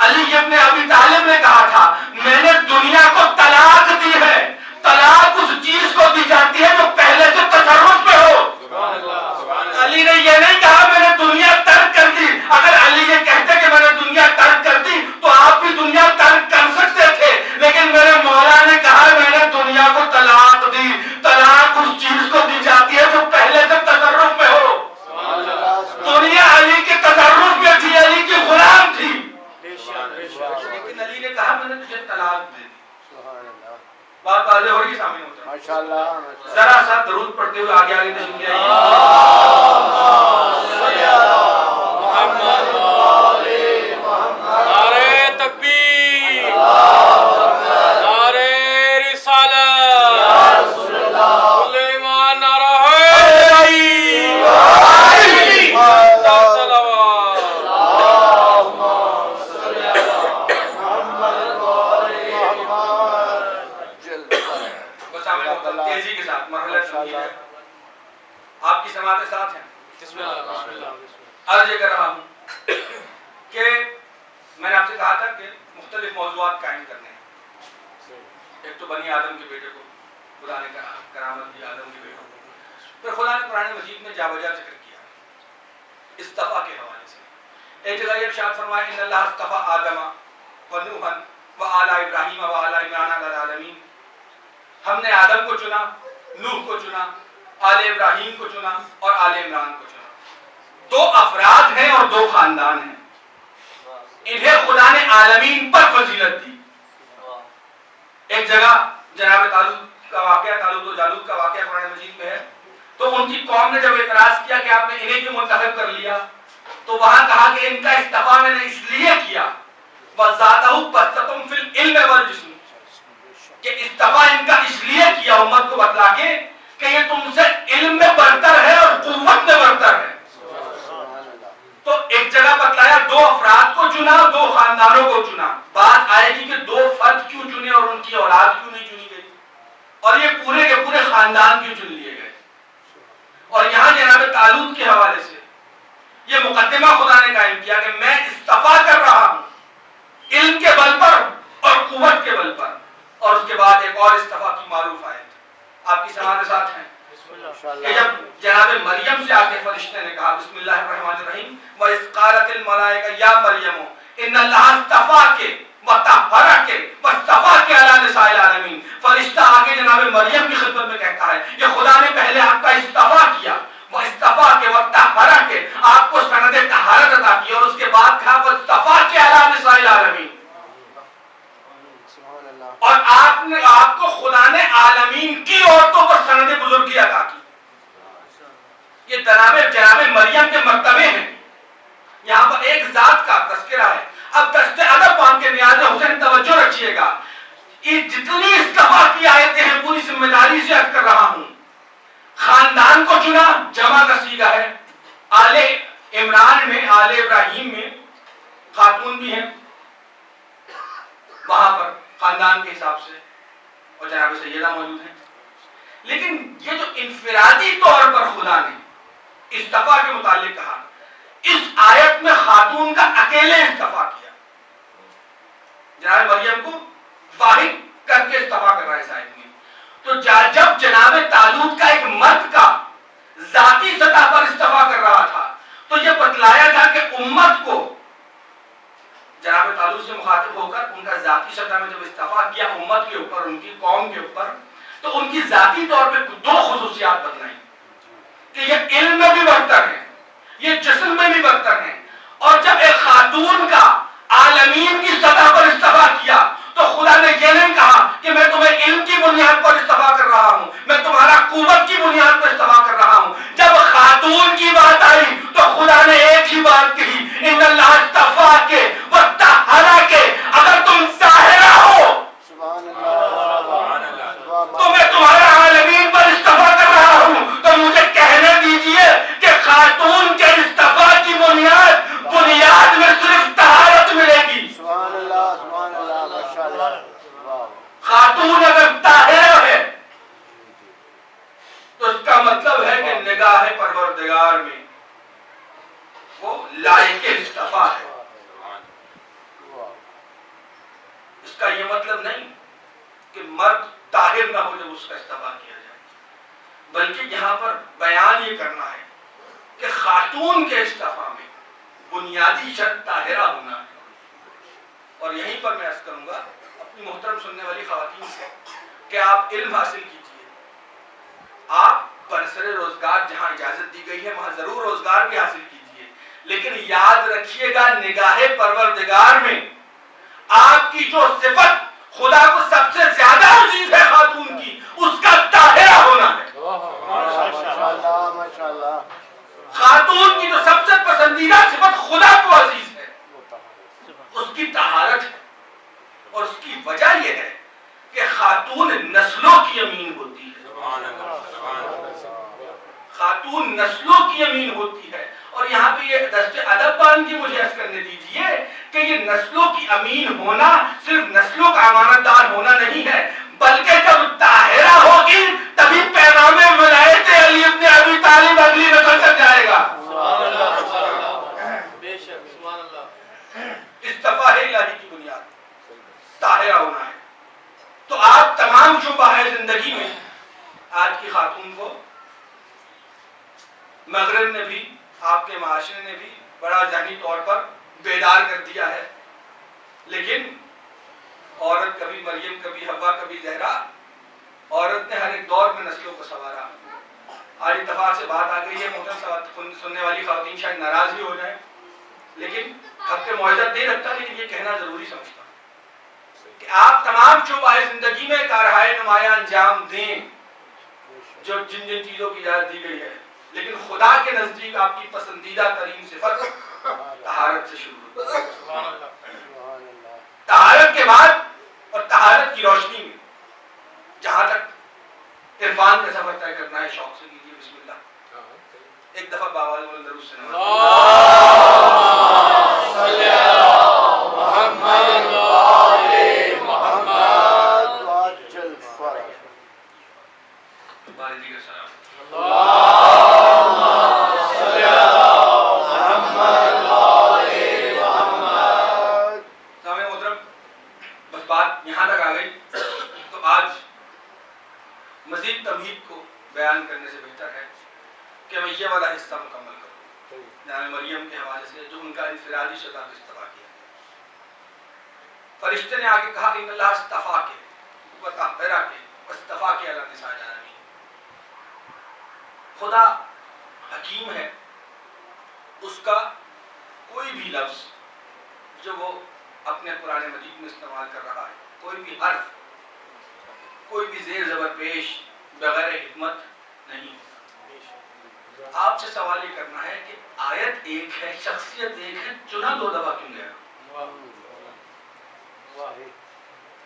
علی ابن ابی طالب نے کہا تھا میں نے دنیا کو طلاق دی ہے. طلاق اس چیز کو دی جاتی ہے جو پہلے سے تصرف میں ہو. علی نے یہ نہیں کہا میں نے دنیا ترک کر دی. اگر علی یہ کہتے کہ میں نے دنیا ترک کر دی تو آپ بھی دنیا ترک کر سکتے تھے، لیکن میرے مولا نے کہا میں نے دنیا کو طلاق دی. طلاق اس چیز کو دی جاتی ہے جو پہلے سے تصرف میں ہو. دنیا علی کے تصرف میں تھی، علی کی غلام تھی، لیکن علی نے کہا میں نے تجھے طلاق دے دی. بات واضح ہو رہی ہے سامنے ہوتا ہے ماشاءاللہ. ذرا سا درود پڑھتے ہوئے آگے تشریف لے آئیے. نعرہ تکبیر، نعرہ رسالت، کل ایمان، نعرہ تیزی کے ساتھ مرحلہ شامل ہے. آپ کی سماعت ساتھ ہیں. عرض یہ کر رہا ہوں کہ میں نے آپ سے کہا تھا کہ مختلف موضوعات قائم کرنے ہیں. ایک تو بنی آدم کے بیٹے کو خدا نے کہا کرامت دی آدم کے بیٹے کو. پھر خدا نے قرآن مجید میں جا بجا ذکر کیا استفا کے حوالے سے. ایک جگہ یہ ارشاد فرمایا ان اللہ استفا آدم و نوحا و آل ابراہیم و آل عمران علی العالمین. ہم نے آدم کو چنا، نوح کو چنا، آل ابراہیم کو چنا اور آل عمران کو چنا. دو افراد ہیں اور دو خاندان ہیں. انہیں خدا نے عالمین پر فضیلت دی. ایک جگہ جناب طالوت کا واقعہ، طالوت و جالوت کا واقعہ قرآن مجید میں ہے. تو ان کی قوم نے جب اعتراض کیا کہ آپ نے انہیں کیوں منتخب کر لیا، تو وہاں کہا کہ ان کا استفا میں نے اس لیے کیا وَزَادَهُ بَسْطَةٌ فِي الْعِلْمِ وَالْجِسْمِ، کہ استفا ان کا اس لیے کیا امت کو بتلا کے کہ یہ تم سے علم میں برتر ہے اور قوت میں برتر ہے. تو ایک جگہ بتلایا دو افراد کو چنا، دو خاندانوں کو چنا. بات آئے گی کہ دو فرد کیوں چنے اور ان کی اولاد کیوں نہیں چنی گئی، اور یہ پورے کے پورے خاندان کیوں چن لیے گئے. اور یہاں جناب طالوت کے حوالے سے یہ مقدمہ خدا نے قائم کیا کہ میں استفا کر رہا ہوں علم کے بل پر اور قوت کے بل پر. اور اس کے بعد ایک اور استفا کی معروف آیت آپ کی سماعت ساتھ ہیں کہ جب جناب مریم سے آ کے فرشتے نے کہا بسم اللہ الرحمن الرحیم وَإِذْ قَالَتِ الْمَلَائِكَةُ يَا مَرْيَمُ إِنَّ اللَّهَ اصْطَفَاكِ وَطَهَّرَكِ وَاصْطَفَاكِ عَلَى نِسَاءِ الْعَالَمِينَ. فرشتہ آگے جناب مریم کی خدمت میں کہتا ہے کہ خدا نے پہلے آپ کا استفا کیا، وَاصْطَفَاكِ وَطَهَّرَكِ، آپ کو سند طہارت عطا کی، اور اس کے بعد کہا وَاصْطَفَاكِ عَلَى نِسَاءِ الْعَالَمِينَ. اور آپ کو خدا نے عالمین کی عورتوں پر سند بزرگی عطا کی. یہ جناب مریم کے مرتبے ہیں. یہاں پر ایک ذات کا تذکرہ ہے. اب دست ادب مان کے نیاز حسین توجہ رکھیے گا. یہ جتنی استفا کی آیتیں ہیں پوری ذمہ داری سے عرض کر رہا ہوں. خاندان کو چنا جمع کا صیغہ ہے. آل عمران میں، آل ابراہیم میں خاتون بھی ہیں وہاں پر خاندان کے حساب سے، اور جناب سیدہ موجود ہیں. لیکن یہ جو انفرادی طور پر خدا نے استفا کے متعلق کہا، اس آیت میں خاتون کا اکیلے استفا کیا. جناب مریم کو واحد کر کے استفا کر رہا ہے اس آیت میں. تو جب جناب طالوت کا ایک مرد کا ذاتی سطح پر استفا کر رہا تھا تو یہ بتلایا تھا کہ امت کو جناب طالوت سے مخاطب ہو کر ان کا ذاتی سطح میں جب استفا کیا امت کے اوپر، ان کی قوم کے اوپر، تو ان کی ذاتی طور پہ دو خصوصیات بتلائیں کہ یہ علم میں بھی برتر ہیں، یہ جسم میں بھی برتر ہیں. اور جب ایک خاتون کا آل عالمین کی سطح پر استفا کیا تو خدا نے یہ نہیں کہا کہ میں تمہیں علم کی بنیاد پر استفا کر رہا ہوں، میں تمہارا قوت کی بنیاد پر استفا کر رہا ہوں۔ جب خاتون کی بات آئی تو خدا نے ایک ہی بات کہی، ان اللہ استفا کے وطہرا کے، اگر تم طاہرہ ہو تو میں تمہارا عالمین پر استفا کر رہا ہوں، تو مجھے کہنے دیجئے کہ خاتون کے استفا کی بنیاد میں صرف طہارت ملے گی۔ سبحان اللہ، سبحان اللہ، ماشاءاللہ، واہ۔ خاتون اگر طاہرہ ہے تو اس کا مطلب ہے کہ نگاہ پروردگار میں وہ لائق استفا ہے۔ اس کا یہ مطلب نہیں کہ مرد طاہر نہ ہو جب اس کا استفا کیا جائے، بلکہ یہاں پر بیان یہ کرنا ہے کہ خاتون کے استفا میں بنیادی شرط طاہرہ ہونا ہے۔ اور یہیں پر میں عرض کروں گا اپنی محترم سننے والی خواتین سے کہ آپ علم حاصل کیجئے، آپ برسر روزگار جہاں اجازت دی گئی ہے وہاں ضرور روزگار بھی حاصل کیجئے، لیکن یاد رکھیے گا نگاہ پروردگار میں آپ کی جو صفت خدا کو سب سے زیادہ عزیز ہے خاتون کی، اس کا طاہرہ ہونا ہے۔ ماشاءاللہ، ماشاءاللہ۔ خاتون کی جو سب سے پسندیدہ صفت خدا کو عزیز ہے اس کی طہارت ہے، اور اس کی وجہ یہ ہے کہ خاتون نسلوں کی امین ہوتی ہے۔ خاتون نسلوں کی امین ہوتی ہے، اور یہاں پہ یہ دست ادب باندھ کے مجھے عرض کرنے دیجئے کہ یہ نسلوں کی امین ہونا صرف نسلوں کا امانت دار ہونا نہیں ہے، بلکہ جب طاہرہ ہوگی تبھی پیغام ولایت علی ابن ابی طالب اگلی نسل تک جائے گا۔ بے شک، سبحان اللہ۔ استفا ہے الہی کی بنیاد، طاہرہ ہونا ہے۔ تو آپ تمام شعبہ زندگی میں آج کی خاتون کو مغرب نے بھی، آپ کے معاشرے نے بھی بڑا ذہنی طور پر بیدار کر دیا ہے، لیکن عورت کبھی مریم، کبھی حوا، کبھی زہرا، عورت نے ہر ایک دور میں نسلوں کو سنوارا۔ آج اتفاق سے بات آ گئی ہے، محترم سننے والی خواتین شاید ناراض بھی ہو جائیں، لیکن حق کے معجزت نہیں رکھتا، لیکن یہ کہنا ضروری سمجھتا ہوں کہ آپ تمام شعبہ زندگی میں کارہائے نمایاں انجام دیں جو جن جن چیزوں کی اجازت دی گئی ہے، لیکن خدا کے نزدیک آپ کی پسندیدہ ترین صفت طہارت سے شروع ہوتی ہے۔ طہارت کے بعد اور طہارت کی روشنی میں جہاں تک عرفان کا سفر طے کرنا ہے، شوق سے کیجیے بسم اللہ۔ ایک دفعہ بابا درود سے مزید تمہید کو بیان کرنے سے بہتر ہے کہ میں یہ والا حصہ مکمل کروں جناب مریم کے حوالے سے جو ان کا انفرادی شذا کو استفا کیا۔ فرشتے نے آگے کہا ان اللہ استفا کے وطہرا کے واستفا کے علی نساء العالمین۔ خدا حکیم ہے، اس کا کوئی بھی لفظ جو وہ اپنے قرآن مجید میں استعمال کر رہا ہے، کوئی بھی حرف، کوئی بھی زیر زبر پیش بغیر حکمت نہیں ہوتا۔ آپ سے سوال یہ کرنا ہے کہ آیت ایک ہے، شخصیت ایک ہے، چنا دو دفعہ کیوں گیا؟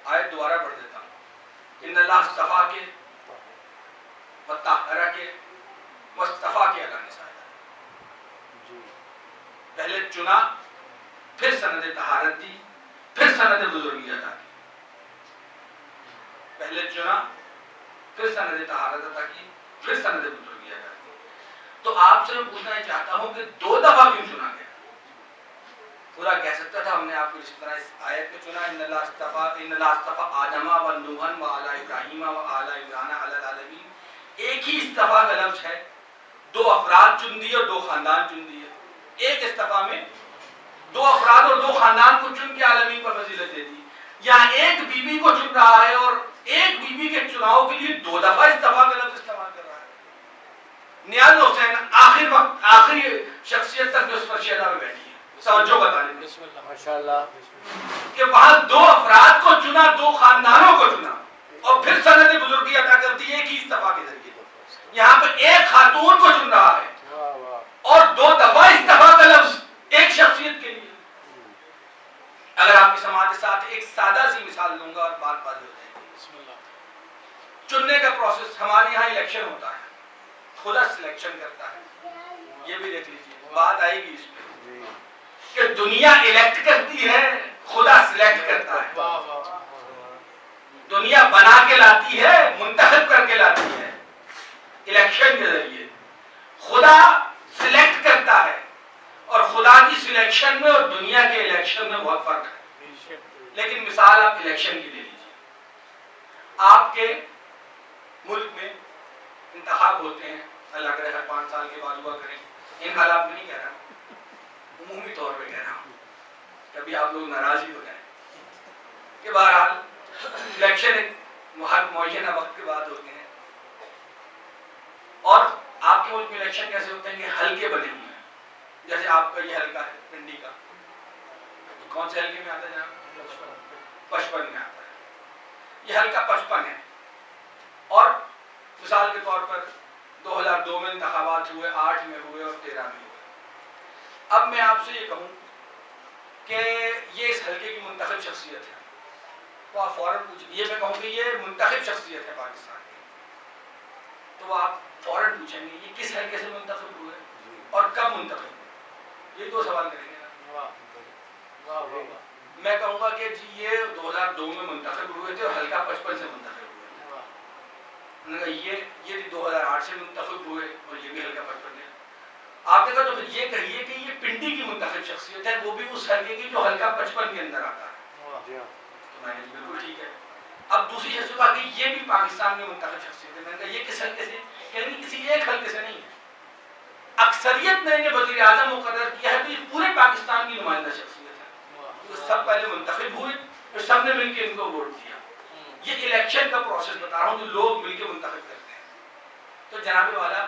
آیت دوبارہ پڑھ دیتا ہوں، ان اللہ استفا کے وطہرا کے واستفا کے علی نساء العالمین۔ پہلے چنا، پھر سند طہارت دی، پھر سند بزرگیت عطا کی۔ پہلے چنا، پھر سند طہارت عطا کی، پھر سند بزرگیت عطا کی۔ تو آپ سے میں پوچھنا چاہتا ہوں کہ دو دفعہ کیوں چنا گیا؟ پورا کہہ سکتا تھا ہم نے آپ کو جس طرح اس آیت میں چنا، ان اللہ استفا آدم و نوحا و آل ابراہیم و آل عمران علی العالمین۔ ایک ہی استفا کا لفظ ہے، دو افراد چن دیے اور دو خاندان چن دیے۔ ایک استفا میں دو افراد اور دو خاندان کو چن کے عالمین پر فضیلت دے دی۔ یہاں ایک بیوی کو چن رہا ہے اور ایک بیوی کے چناؤ کے لیے دو دفعہ استفا کا لفظ استعمال کر رہا ہے۔ نیاز حسین آخری شخصیت تک جو اس پر شہدا میں بیٹھی ہے، توجہ بتانے میں بسم اللہ ماشاءاللہ کہ وہاں دو افراد کو چنا، دو خاندانوں کو چنا اور پھر سند بزرگی عطا کر دی ایک ہی استفا کے ذریعے. یہاں پہ ایک خاتون کو چن رہا ہے واہ واہ اور 2 دفعہ استفا کا لفظ ایک شخصیت کے لیے. اگر آپ کی سماعت کے ساتھ ایک سادہ سی مثال دوں گا اور بات ہو جائے گی. بسم اللہ چننے کا پروسیس ہمارے یہاں الیکشن ہوتا ہے، خدا سلیکشن کرتا ہے. یہ بھی دیکھ لیجیے، بات آئے گی اس پہ جی کہ دنیا الیکٹ کرتی ہے، خدا سلیکٹ کرتا ہے. واہ واہ دنیا بنا کے لاتی ہے، منتخب کر کے لاتی ہے الیکشن کے ذریعے. خدا سلیکٹ کرتا ہے اور خدا کی سلیکشن میں اور دنیا کے الیکشن میں بہت فرق ہے. لیکن مثال آپ الیکشن کی لے لیجیے. آپ کے ملک میں انتخاب ہوتے ہیں، اللہ کرے ہر 5 سال کے بعد ہوا کریں. ان حالات میں نہیں کہہ رہا، عمومی طور پہ کہہ رہا ہوں، کبھی آپ لوگ ناراض ہی ہو جائیں کہ بہرحال الیکشن ایک معینہ وقت کے بعد ہوتے ہیں. اور آپ کے ملک میں الیکشن کیسے ہوتے ہیں کہ حلقے بنے ہوئے ہیں. جیسے آپ کا یہ حلقہ ہے پنڈی کا، کون سے حلقے میں آتا ہے جناب؟ 55 میں آتا ہے. یہ حلقہ 55 ہے. اور مثال کے طور پر 2002 میں انتخابات ہوئے، 8 میں ہوئے اور 13 میں ہوئے. اب میں آپ سے یہ کہوں کہ یہ اس حلقے کی منتخب شخصیت ہے تو آپ فوراً پوچھیں. یہ میں کہوں کہ یہ منتخب شخصیت ہے پاکستان کی، تو آپ فوراً پوچھیں گے یہ کس حلقے سے منتخب ہوئے اور کب منتخب ہوئے. یہ 2 سوال کریں گے نا. واہ واہ واہ میں کہوں گا کہ جی یہ 2002 میں منتخب ہوئے تھے اور حلقہ 55 سے منتخب ہوئے. انہوں نے کہا یہ 2008 سے منتخب ہوئے اور یہ بھی حلقہ 55 ہے. آپ نے کہا تو پھر یہ کہیے کہ یہ پنڈی کی منتخب شخصیت ہے، وہ بھی اس حلقے کی جو حلقہ 55 کے اندر آتا ہے. جی ہاں تو میں نے کہا بالکل ٹھیک ہے. اب دوسری شخصیت کہا کہ یہ بھی پاکستان میں منتخب شخصیت ہے. میں نے کہا یہ کس حلقے سے؟ یعنی کسی ایک حلقے سے نہیں ہے. اکثریت نے انہیں وزیر اعظم مقرر کیا ہے تو یہ پورے پاکستان کی نمائندہ شخصیت ہے. تو سب پہلے منتخب ہوئے پھر سب نے مل کے ان کو ووٹ دیا. یہ الیکشن کا پروسیس بتا رہا ہوں جو لوگ مل کے منتخب کرتے ہیں. تو جناب والا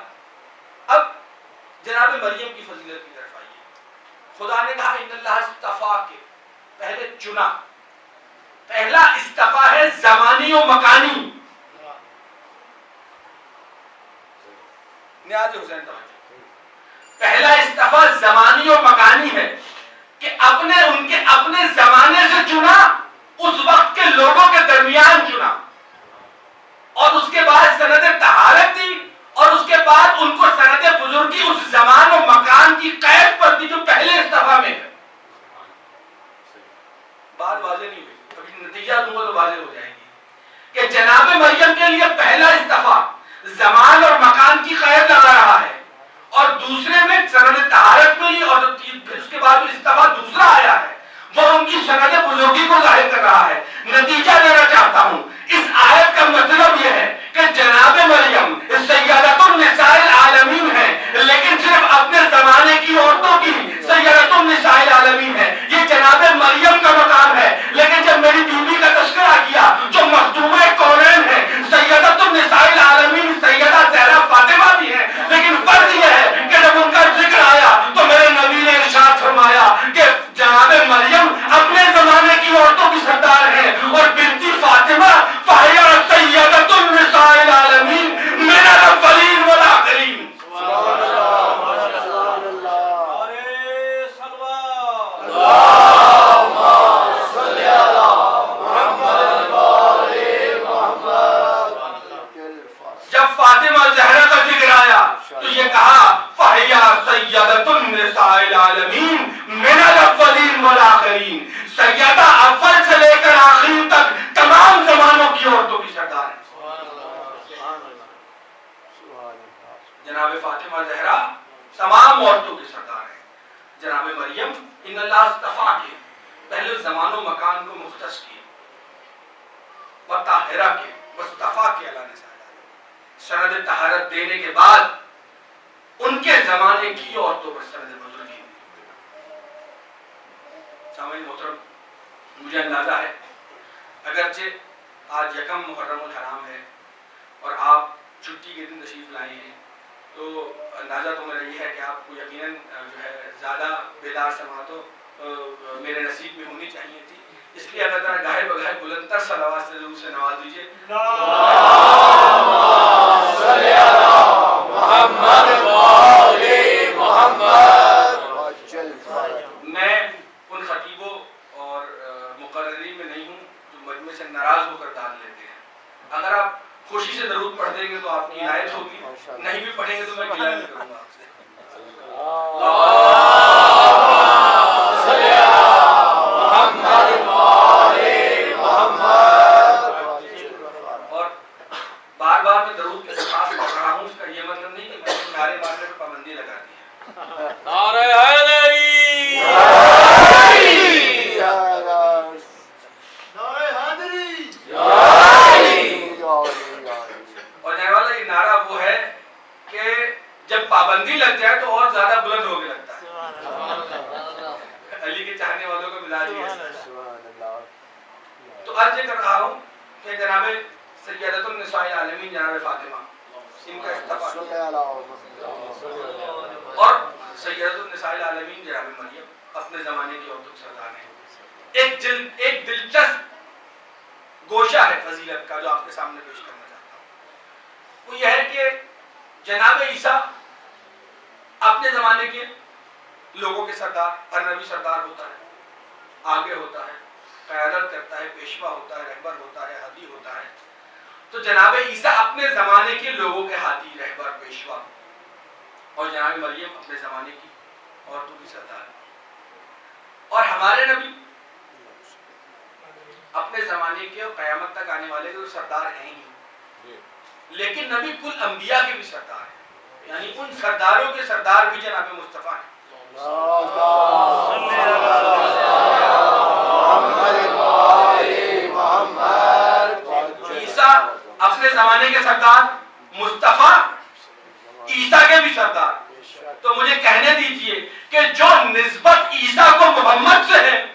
اب جناب مریم کی فضیلت کی طرف آئیے. خدا نے کہا ان اللہ اصطفیٰ کے پہلے چنا. پہلا استفا ہے زمانی و مکانی. نیاز حسین پہلا استفا زمانی و مکانی ہے کہ ان کے اپنے زمانے سے چنا، اس وقت کے لوگوں کے درمیان چنا اور اس کے بعد سند طہارت دی اور اس کے بعد ان کو سند بزرگی اس زمان و مکان کی قید پر دی جو پہلے استفا میں ہے. بات واضح نہیں ہوئی، ابھی نتیجہ دوں گا تو واضح ہو جائے گی کہ جناب مریم کے لیے پہلا استفا زمان اور مکان کی قید لگا رہا ہے اور دوسرے میں سند طہارت ملی اور اس کے بعد استفا دوسرا آیا ہے وہ ان کی سند بزرگی کو ظاہر کر رہا ہے. نتیجہ دینا چاہتا ہوں اس آیت کا مطلب یہ ہے کہ جناب مریم سیدۃ النساء العالمین ہے، لیکن صرف اپنے زمانے کی عورتوں کی سیدۃ النساء العالمین ہے. یہ جناب مریم کا مقام ہے. لیکن جب میری بیوی کا تذکرہ کیا جو مخدومہ کونین ہے، سیدۃ النساء العالمین سیدہ زہرا فاطمہ بھی ہے، لیکن فرق یہ ہے کہ جب ان کا ذکر آیا تو میرے نبی نے ارشاد فرمایا کہ جناب مریم اپنے زمانے کی عورتوں کی سردار ہے اور بنتی فاطمہ فہیا سیدۃ النساء العالمین من الاولین والآخرین. سبحان اللہ سبحان اللہ. ارے صلوات اللہم صلی علی محمد و آل محمد. جب فاطمہ زہرا کا ذکر آیا تو یہ کہا فہیا سیدۃ النساء العالمین من الاولین والآخرین. سیدہ اول سے لے کر آخری تک تمام زمانوں کی عورتوں کی سردار ہے. جناب فاطمہ زہرا تمام عورتوں کی سردار ہے. جناب مریم ان اللہ اصطفیٰ کے پہلے زمان و مکان کو مختص کیے و طاہرہ کے مصطفیٰ کے اللہ نے سند طہارت دینے کے بعد ان کے زمانے کی عورتوں پر سند بزرگی. سامعین محترم، مجھے اندازہ ہے اگرچہ آج یکم محرم الحرام ہے اور آپ چھٹی کے دن تشریف لائے ہیں تو اندازہ تو میرا یہ ہے کہ آپ کو یقیناً جو ہے زیادہ بیدار سماعتوں میرے نصیب میں ہونی چاہیے تھی. اس لیے اللہ تعالیٰ گاہے بگاہے بلند تر صلوات سے ضرور سے نواز دیجیے. میں ان خطیبوں اور مقررین میں نہیں ہوں جو مجمع سے ناراض ہو کر داد لیتے ہیں. اگر آپ خوشی سے درود پڑھ دیں گے تو آپ کی عنایت ہوگی, نہیں بھی پڑھیں گے تو میں گلہ نہیں کروں گا آپ سے. اور بار بار میں درود کے درخواست پڑھ رہا ہوں, اس کا یہ مطلب نہیں کہ میں نے نعرے مارنے پہ پابندی لگا دی ہے. نعرہ حیدری اور جانے والا یہ نعرہ وہ ہے کہ جب پابندی لگ جائے تو اور زیادہ بلند ہونے لگتا ہے. علی کے چاہنے والوں کا مزاج یہ ہے. تو عرض یہ کر رہا ہوں کہ جناب سیدۃ النساء العالمین جناب فاطمہ, ان کا استفاق اور سیدۃ النساء العالمین جناب مریم اپنے زمانے کی عورتوں کے سردار ہیں. ایک دلچسپ گوشہ ہے فضیلت کا جو آپ کے سامنے پیش کرنا چاہتا ہوں. وہ یہ ہے کہ جناب عیسیٰ اپنے زمانے کے لوگوں کے سردار, ہر نبی سردار ہوتا ہے, آگے ہوتا ہے, قیادت کرتا ہے, پیشوا ہوتا ہے, رہبر ہوتا ہے, ہادی ہوتا ہے. تو جناب عیسیٰ اپنے زمانے کے لوگوں کے ہادی, رہبر, پیشوا, اور جناب مریم اپنے زمانے کی عورتوں کی سردار. اور ہمارے نبی اپنے زمانے کے اور قیامت تک آنے والے جو سردار ہیں ہی, لیکن نبی کل انبیاء کے بھی سردار ہیں, یعنی ان سرداروں کے سردار بھی جناب مصطفیٰ ہیں. عیسیٰ اپنے زمانے کے سردار, مصطفیٰ عیسیٰ کے بھی سردار. تو مجھے کہنے دیجئے کہ جو نسبت عیسیٰ کو محمد سے ہے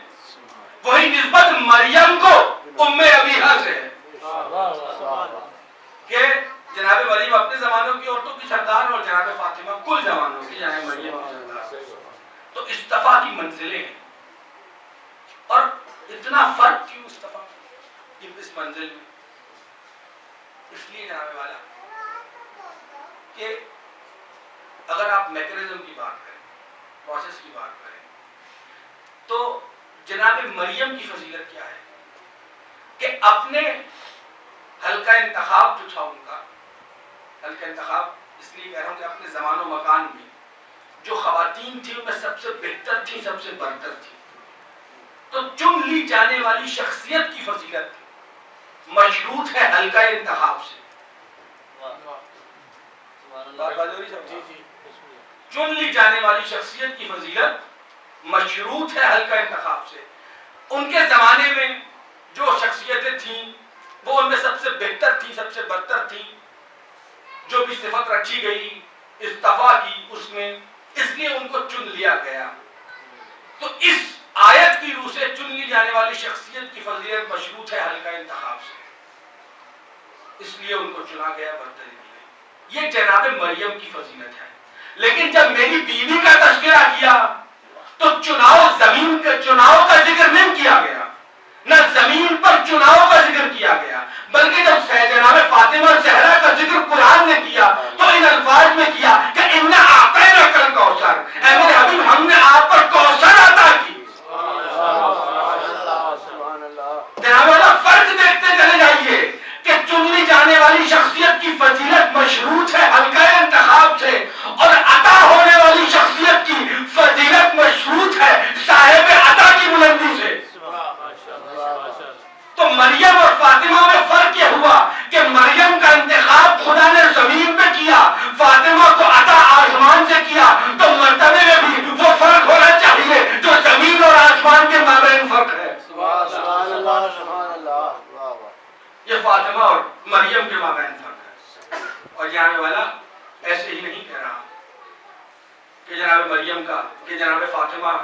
وہی نسبت مریم کو ام ابیہا سے ہے. کہ جناب مریم اپنے زمانوں کی عورتوں کی سردار اور جناب فاطمہ کل زمانوں کی جناب مریم کی سردار. تو اصطفیٰ کی منزلیں ہیں, اور اتنا فرق کیوں اصطفیٰ اس منزل میں؟ اس لیے جناب والا کہ اگر آپ میکانزم کی بات کریں, پروسیس کی بات کریں, تو جناب مریم کی فضیلت کیا ہے کہ اپنے حلقہ انتخاب جو تھا ان کا حلقہ انتخاب, اس لیے کہہ رہا ہوں کہ اپنے زمان و مکان میں جو خواتین تھیں ان میں سب سے بہتر تھی, سب سے برتر تھی. تو چن لی جانے والی شخصیت کی فضیلت مشروط ہے حلقہ انتخاب سے. چن لی جانے والی شخصیت کی فضیلت مشروط ہے حلقہ انتخاب سے. ان کے زمانے میں جو شخصیتیں تھیں وہ ان میں سب سے بہتر تھی, سب سے برتر تھی. جو بھی صفت رکھی گئی اصطفیٰ کی اس میں, اس لیے ان کو چن لیا گیا. تو اس آیت کی روح سے چن لی جانے والی شخصیت کی فضیلت مشروط ہے حلقہ انتخاب سے, اس لیے ان کو چنا گیا, برتری دی گئی. یہ جناب مریم کی فضیلت ہے. لیکن جب میری بیوی کا تذکرہ کیا تو زمین کا چناؤ کا ذکر نہیں کیا گیا, نہ زمین پر چناؤ کا ذکر کیا گیا, بلکہ جب جناب فاطمہ زہرا کا ذکر قرآن نے کیا تو ان الفاظ میں کیا کہ اِنَّا أَعْطَيْنَاكَ الْكَوْثَرَ, اے میرے حبیب ہم نے آپ پر کوثر عطا کی. جناب اللہ فرق دیکھتے چلے جائیے کہ چنی جانے والی شخصیت کی فضیلت مشروط ہے حلقہ انتخاب سے, اور عطا ہونے والی شخصیت کی فضیلت مشروط ہے صاحب عطا کی بلندی سے. تو مریم اور فاطمہ میں فرق یہ ہوا کہ مریم کا انتخاب خدا نے زمین پہ کیا, فاطمہ کو عطا آسمان سے کیا. تو مرتبے میں بھی وہ فرق ہونا چاہیے جو زمین اور آسمان کے مابین فرق ہے. یہ فاطمہ اور مریم کے مابین فرق ہے. اور جناب والا ایسے ہی نہیں کہہ رہا کہ جناب مریم کا, کہ جناب فاطمہ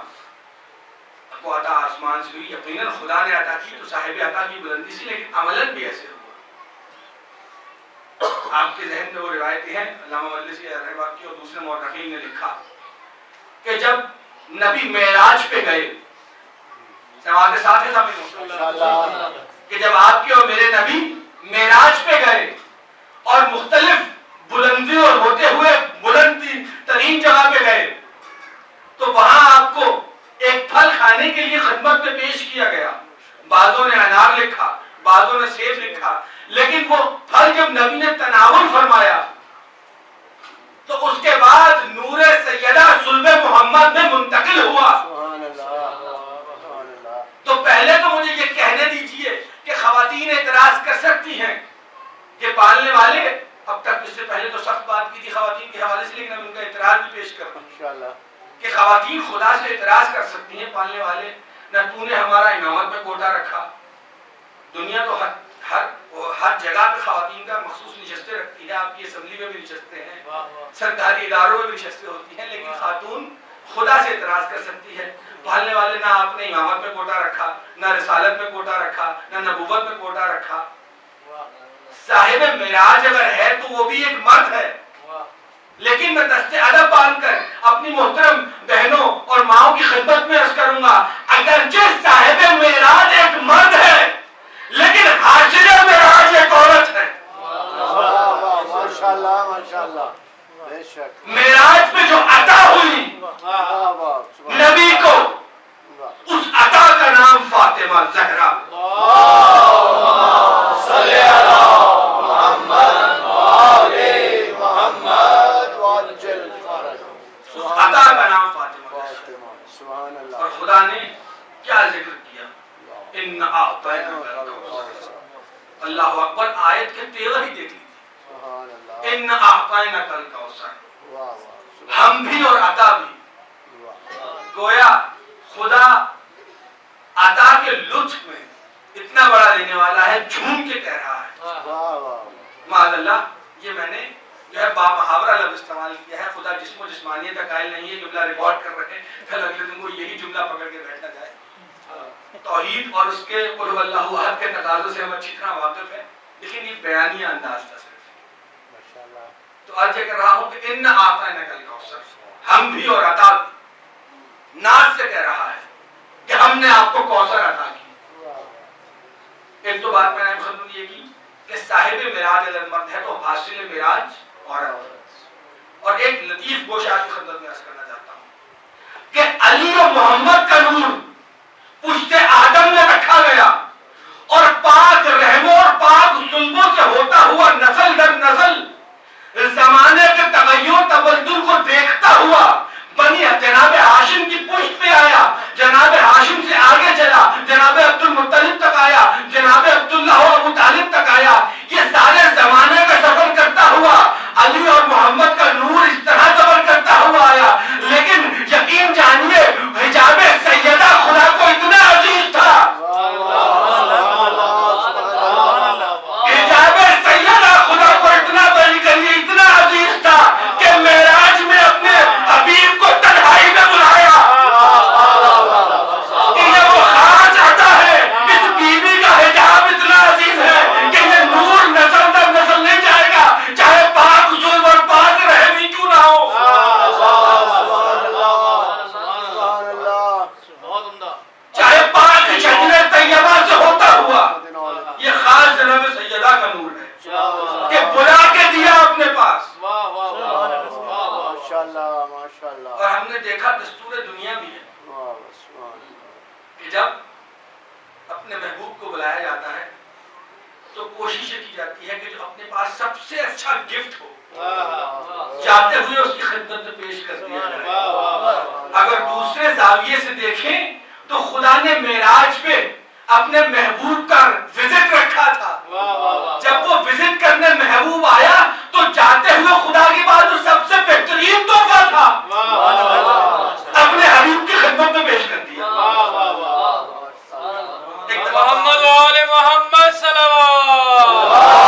کو عطا آسمان سے ہوئی, یقیناً خدا نے عطا کی تو صاحب عطا کی بلندی سے, لیکن عملاً بھی ایسے ہوا. آپ کے ذہن میں وہ روایتیں ہیں، علامہ مجلسی رحمہ کی اور دوسرے مورخین نے لکھا کہ جب نبی معراج پہ گئے، سماعت ساتھ ہے کہ جب آپ کے اور میرے نبی معراج پہ گئے اور مختلف بلندی اور ہوتے ہوئے بلندی ترین جگہ پہ گئے تو وہاں آپ کو ایک پھل کھانے کے لیے خدمت میں پیش کیا گیا. بعضوں نے انار لکھا، بعضوں نے سیب لکھا، لیکن وہ پھل جب نبی نے تناول فرمایا تو اس کے بعد نور سیدہ صلب محمد میں منتقل ہوا. تو پہلے تو مجھے یہ کہنے دیجئے کہ خواتین اعتراض کر سکتی ہیں کہ پالنے والے، اب تک اس سے پہلے تو سخت بات کی تھی خواتین کے حوالے سے، لیکن اب ان کا اعتراض بھی پیش کر رہا ہوں کہ خواتین خدا سے اعتراض کر سکتی ہیں، پالنے والے نہ تو نے ہمارا امامت میں کوٹا رکھا. دنیا تو ہر جگہ پہ خواتین کا مخصوص نشستیں رکھتی ہے، آپ کی اسمبلی میں بھی نشستیں ہیں، سرکاری اداروں میں بھی نشستیں ہوتی ہیں، لیکن خاتون خدا سے اعتراض کر سکتی ہے. پالنے والے نہ آپ نے امامت میں کوٹا رکھا، نہ رسالت میں کوٹا رکھا، نہ نبوت میں کوٹا رکھا. صاحب معراج اگر ہے تو وہ بھی ایک مرد ہے، لیکن میں دست ادب باندھ کر اپنی محترم بہنوں اور ماؤں کی خدمت میں عرض کروں گا، اگرچہ صاحب معراج ایک مرد ہے لیکن حاصل معراج ایک عورت ہے. ماشاءاللہ ماشاءاللہ، بے شک معراج پہ جو عطا ہوئی نبی کو، اس عطا کا نام فاطمہ زہرا. صلی اللہ محمد وآلِ محمد وعجل فرج. اس عطا کا نام فاطمہ زہرا. سبحان اللہ. اور خدا نے کیا ذکر کیا؟ ان اعطیناک الکوثر. اللہ اکبر، آیت کے تیور ہی دیکھ لیجیے، ان اعطیناک الکوثر. ہم بھی اور عطا بھی. گویا خدا عطا کے لطف میں اتنا بڑا دینے والا ہے، جھوم کے کہہ رہا ہے. معاذ اللہ، یہ میں نے جو ہے با محاورہ لفظ استعمال کیا ہے. خدا جسم و جسمانیت کا قائل نہیں ہے، جملہ ریکارڈ کر رہے ہیں، پھر اگلے دن کو یہی جملہ پکڑ کے بیٹھنا جائے. توحید اور اس کے قل هو اللہ احد کے تقاضوں سے ہم اچھی طرح واقف ہیں، لیکن یہ بیانیہ انداز تھا صرف. تو عرض کر رہا ہوں کہ ان اعطیناک الکوثر، ہم بھی اور عطا بھی. ناز سے کہہ رہا ہے کہ ہم نے آپ کو کوثر عطا کی. ایک تو بات میں نے ختم یہ کی کہ صاحب معراج اگر مرد ہے تو حاصل معراج عورت. اور ایک لطیف گوشہ آپ کی خدمت میں عرض کرنا چاہتا ہوں کہ علی و محمد کا نور پشت آدم میں رکھا گیا اور پاک رحموں اور پاک سلبوں سے ہوتا ہوا نسل در نسل زمانے کے تغیر تبدل کو دیکھتا ہوا بنی جناب ہاشم کی پشت پہ آیا، جناب ہاشم سے آگے چلا، جناب عبد المطلب تک آیا، جناب عبداللہ اور ابو طالب تک آیا. یہ سارے زمانے کا سفر کرتا ہوا علی اور محمد کا نور اس طرح سفر کرتا ہوا آیا. لیکن یقین جانیے حجاب سیدہ خدا کو اتنا عزیز تھا، حجاب سیدہ خدا کو اتنا بڑی کریے اتنا عزیز تھا کہ معراج میں اپنے حبیب کو تنہائی میں بلایا. کہ یہ وہ خاص عطا ہے، اس بیوی کا حجاب اتنا عزیز ہے کہ یہ نور نسل در نسل نہیں جائے گا، چاہے پاک ظلم اور پاک رحمی کیوں نہ ہو. چاہے پاک شجرے طیبہ سے ہوتا ہوا. یہ خاص جناب سیدہ کا نور ہے کہ بلا کے دیا اپنے پاس. اور ہم نے دیکھا دستور دنیا بھی ہے کہ جب اپنے محبوب کو بلایا جاتا ہے تو کوشش کی جاتی ہے کہ جو اپنے پاس سب سے اچھا گفٹ ہو جاتے ہوئے اس کی خدمت میں پیش کر دیا جائے. اگر دوسرے زاویے سے دیکھیں تو خدا نے معراج پہ اپنے محبوب کا وزٹ رکھا تھا. جب وہ وزٹ کرنے محبوب آیا تو جاتے ہوئے خدا کی بات جو سب سے بہترین تحفہ تھا اپنے حبیب کی خدمت میں پیش کر دیا. محمد وآل محمد صلوات.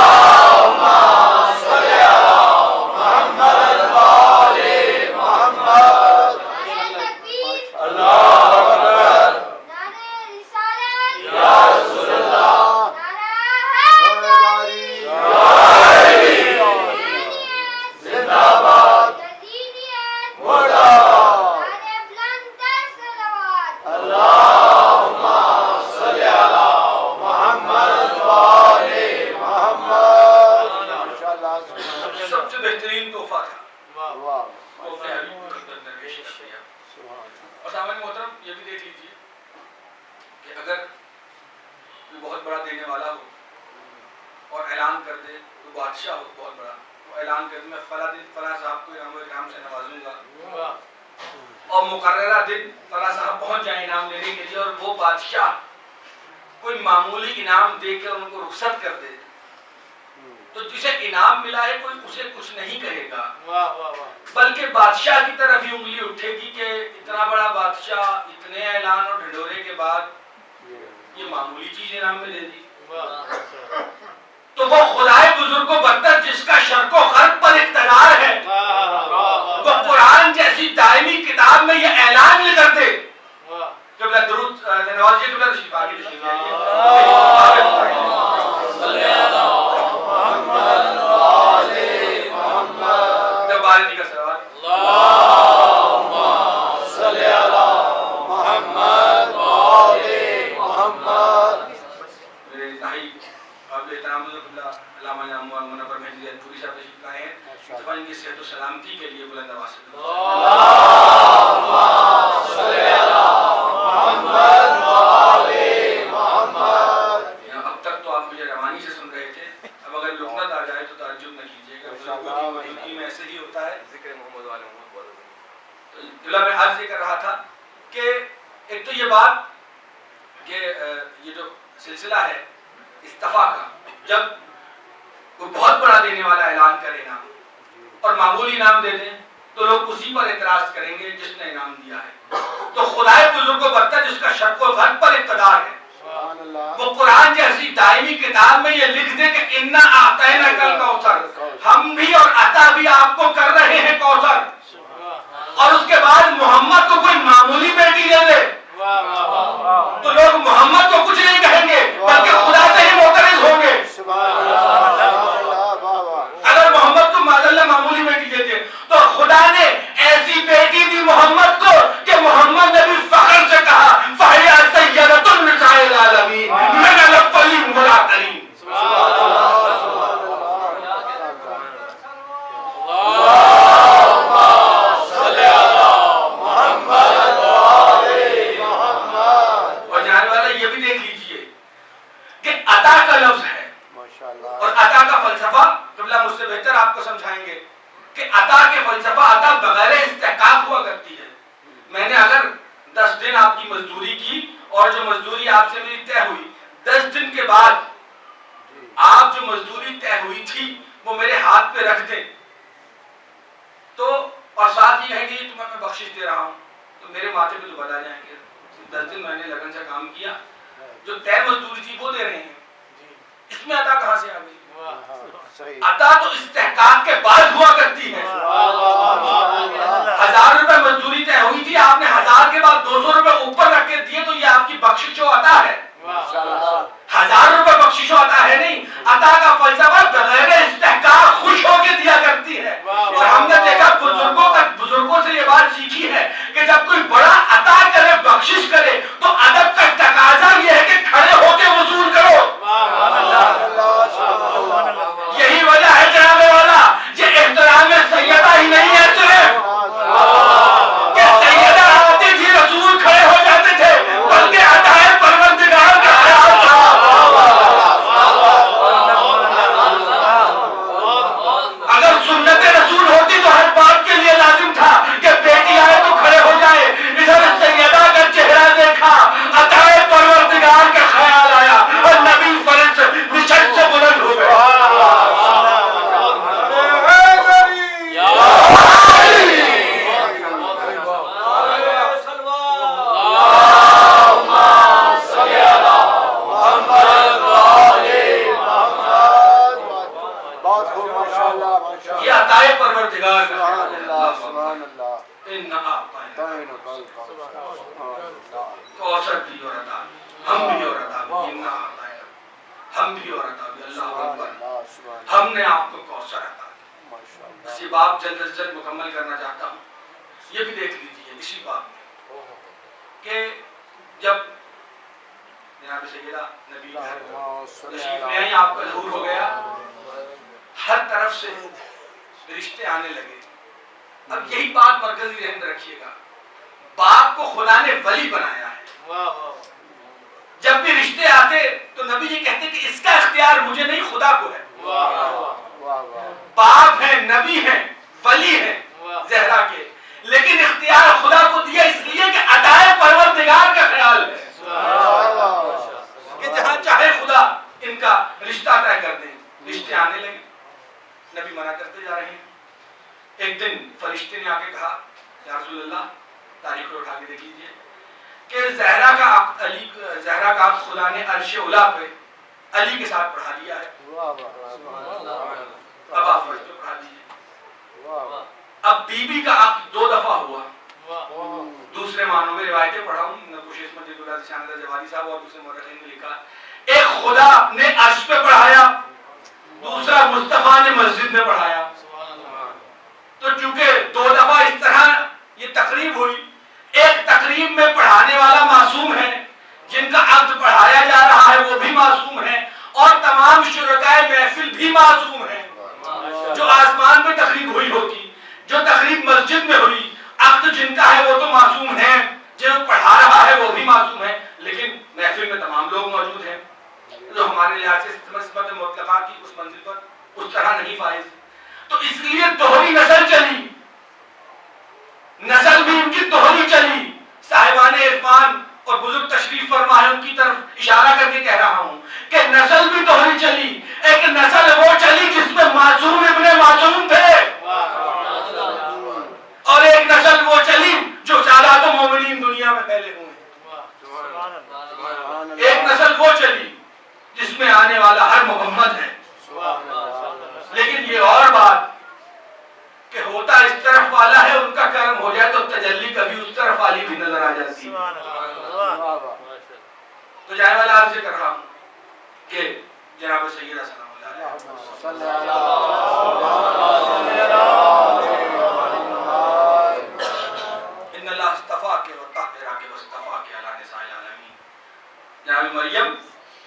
بہت بڑا دینے والا ہو اور اعلان کر دے، کوئی بادشاہ ہو بہت بڑا، وہ اعلان کر دے میں فلاں دن فلاں صاحب کو انعام و اکرام سے نوازوں گا، اور مقررہ دن فلاں صاحب پہنچ جائیں انعام لینے کے لیے، اور وہ بادشاہ کوئی معمولی انعام دے کر ان کو رخصت کر دے، تو جسے انعام ملا ہے کوئی اسے کچھ نہیں کہے گا، بلکہ بادشاہ کی طرف ہی انگلی اٹھے گی کہ اتنا بڑا بادشاہ اتنے اعلان اور ڈھنڈورے کے بعد یہ معمولی چیز انعام میں دے دی۔ تو وہ خدائے بزرگ و برتر جس کا شرق و غرب پر اقتدار ہے، وہ قرآن جیسی دائمی کتاب میں یہ اعلان نہیں کرتے۔ قبلہ درود نوازی قبلہ تشریف آگے تشریف بارتی کا سوال میرے انتہائی قابل احترام علامہ منور مہدی پوری صاحب تشریف لائے ہیں، دفعہ ان کی صحت و سلامتی کے لیے بلند آواز سے اب تک تو آپ مجھے روانی سے سن رہے تھے، اب اگر لقمت آ جائے تو تعجب نہ کیجیے گا، ایسے ہی ہوتا ہے ذکر محمد والے محمد۔ میں عرض یہ کر رہا تھا کہ ایک تو یہ بات کہ یہ جو سلسلہ ہے استفا کا، جب کوئی بہت بڑا دینے والا اعلان کرے نا اور معمولی انعام دے دیں تو لوگ اسی پر اعتراض کریں گے جس نے انعام دیا ہے۔ تو خدائے بزرگ و برتر جس کا شرق و غرب پر اقتدار ہے، وہ قرآن جیسی دائمی کتاب میں یہ لکھ دے کہ انا اعطینا کل کوثر، ہم بھی اور عطا بھی آپ کو کر رہے ہیں کوثر، اور اس کے بعد محمد کو کوئی معمولی بیٹی دے دے تو لوگ محمد کو کچھ نہیں کہیں گے بلکہ خدا سے ہی معترض ہوں گے۔ اگر محمد کو معذاللہ معمولی بیٹی دیتے تو خدا نے ایسی بیٹی دی محمد کو کہ محمد نے بھی فخر سے کہا فَهِيَ سَيِّدَةُ النِّسَاءِ الْعَالَمِينَ مِنَ الْأَوَّلِينَ وَالْآخِرِينَ۔ اور جانے والا یہ بھی دیکھ لیجئے کہ عطا کا لفظ ہے اور عطا کا فلسفہ قبلہ مجھ سے بہتر آپ کو سمجھائیں گے کہ عطا کے فلسفہ عطا بغیر استحقاق ہوا کرتی ہے۔ میں نے اگر 10 دن آپ کی مزدوری کی اور جو مزدوری آپ سے میری طے ہوئی، 10 دن کے بعد آپ جو مزدوری طے ہوئی تھی وہ میرے ہاتھ پہ رکھ دیں تو اور ساتھ ہی کہیں گے تمہیں میں بخشش دے رہا ہوں تو میرے ماتھے پہ تو بتا جائیں گے 10 دن میں نے لگن سے کام کیا، جو طے مزدوری تھی وہ دے رہے ہیں، اس میں عطا کہاں سے آ گئی؟ عطا تو استحقاق کے بعد ہوا کرتی ہے۔ 1000 روپے مزدوری طے ہوئی تھی، آپ نے 1000 کے بعد 200 روپے اوپر رکھ کے دیے تو یہ آپ کی بخشش و عطا ہے۔ 1000 روپے بخشش و عطا ہے نہیں، عطا کا فلسفہ بغیر استحقاق خوش ہو کے دیا کرتی ہے۔ اور ہم نے دیکھا بزرگوں سے یہ بات سیکھی ہے کہ جب کوئی بڑا عطا کرے بخشش کرے تو ادب کا تقاضا یہ ہے کہ کھڑے ہو کے وصول کرو۔ یہی وجہ ہے جناب والا یہ احترام سیدہ ہی نہیں ہے صرف کہ سیدہ آتی تھی رسول کھڑے ہو جاتے تھے، بلکہ عطائے پروردگار کا خیال تھا۔ اگر سنت رسول ہوتی تو ہر بات کے لیے لازم تھا کہ بیٹی آئے تو کھڑے ہو جائے، ادھر سیدہ کا چہرہ دیکھا عطائے پروردگار کا خیال آیا اور نبی فرش نشست سے بلند ہو گئے۔ یہ عطائے پروردگار کا کوثر بھی اور عطا ہم بھی اور عطا بھی ہم بھی اور عطا بھی اللہ اکبر، ہم نے آپ کو کوثر عطا کی۔ اسی باب جلد از جلد مکمل کرنا چاہتا ہوں، یہ بھی دیکھ لیجئے اسی باب میں کہ جب جناب سیدہ نبی تشریف لے آئی، آپ کا ظہور ہو گیا، ہر طرف سے رشتے آنے لگے۔ اب یہی بات مرکزی ذہن میں رکھیے گا، باپ کو خدا نے ولی بنایا ہے، جب بھی رشتے آتے تو نبی یہ کہتے کہ اس کا اختیار مجھے نہیں خدا کو ہے. باپ ہیں, نبی ہیں, ولی ہیں زہرا کے, لیکن اختیار خدا کو دیا اس لیے کہ عطائے پروردگار کا خیال ہے کہ جہاں چاہے خدا ان کا رشتہ طے کر دے. رشتے آنے لگے, نبی منع کرتے جا رہے ہیں. ایک دن فرشتے نے آ کے کہا یا رسول اللہ, تاریخ کو اٹھا کے دیکھ لیجیے, کہ زہرا کا عقد خدا نے عرش اولا پہ علی کے ساتھ پڑھا دیا ہے. اب آپ فرشتے پڑھا دیجیے. اب بی بی کا عقد 2 دفعہ ہوا. دوسرے معنوں میں روایتیں پڑھاؤں, نقوش اسمت اللہ شاندہ جوادی صاحب اور دوسرے مورخین نے لکھا, ایک خدا نے عرش پہ پڑھایا, دوسرا مصطفیٰ نے مسجد میں پڑھایا. تو چونکہ 2 دفعہ اس طرح یہ تقریب ہوئی, ایک تقریب میں پڑھانے والا معصوم ہے, جن کا عقد پڑھایا جا رہا ہے وہ بھی معصوم ہے, اور تمام شرکائے محفل بھی معصوم ہیں. جو آسمان میں تقریب ہوئی ہوتی, جو تقریب مسجد میں ہوئی, عقد جن کا ہے وہ تو معصوم ہے, جو پڑھا رہا ہے وہ بھی معصوم ہے, لیکن محفل میں تمام لوگ موجود ہیں. جو ہمارے لحاظ سے نسبت مطلقہ کی اس منزل پر اس طرح نہیں فائز. تو اس لیے دوہری نسل چلی, نسل بھی ان کی دوہری چلی. صاحبان عرفان اور بزرگ تشریف فرما ہے, ان کی طرف اشارہ کر کے کہہ رہا ہوں کہ نسل بھی دوہری چلی. ایک نسل وہ چلی جس میں معصوم ابن معصوم تھے, اور ایک نسل وہ چلی جو سادات مومنین دنیا میں پھیلے ہوئے. ایک نسل وہ چلی جس میں آنے والا ہر محمد ہے. لیکن یہ اور بات کہ ہوتا اس طرف والا ہے, ان کا کرم ہو جائے تو تجلی کبھی اس طرف والی بھی نظر آ جاتی ہے. تو جائے والا عرض کر رہا ہوں کہ جناب سیدہ سلام اللہ ان اللہ اصطفیٰ کے وطہرہ کے واصطفیٰ کے علی نساء العالمین. جناب مریم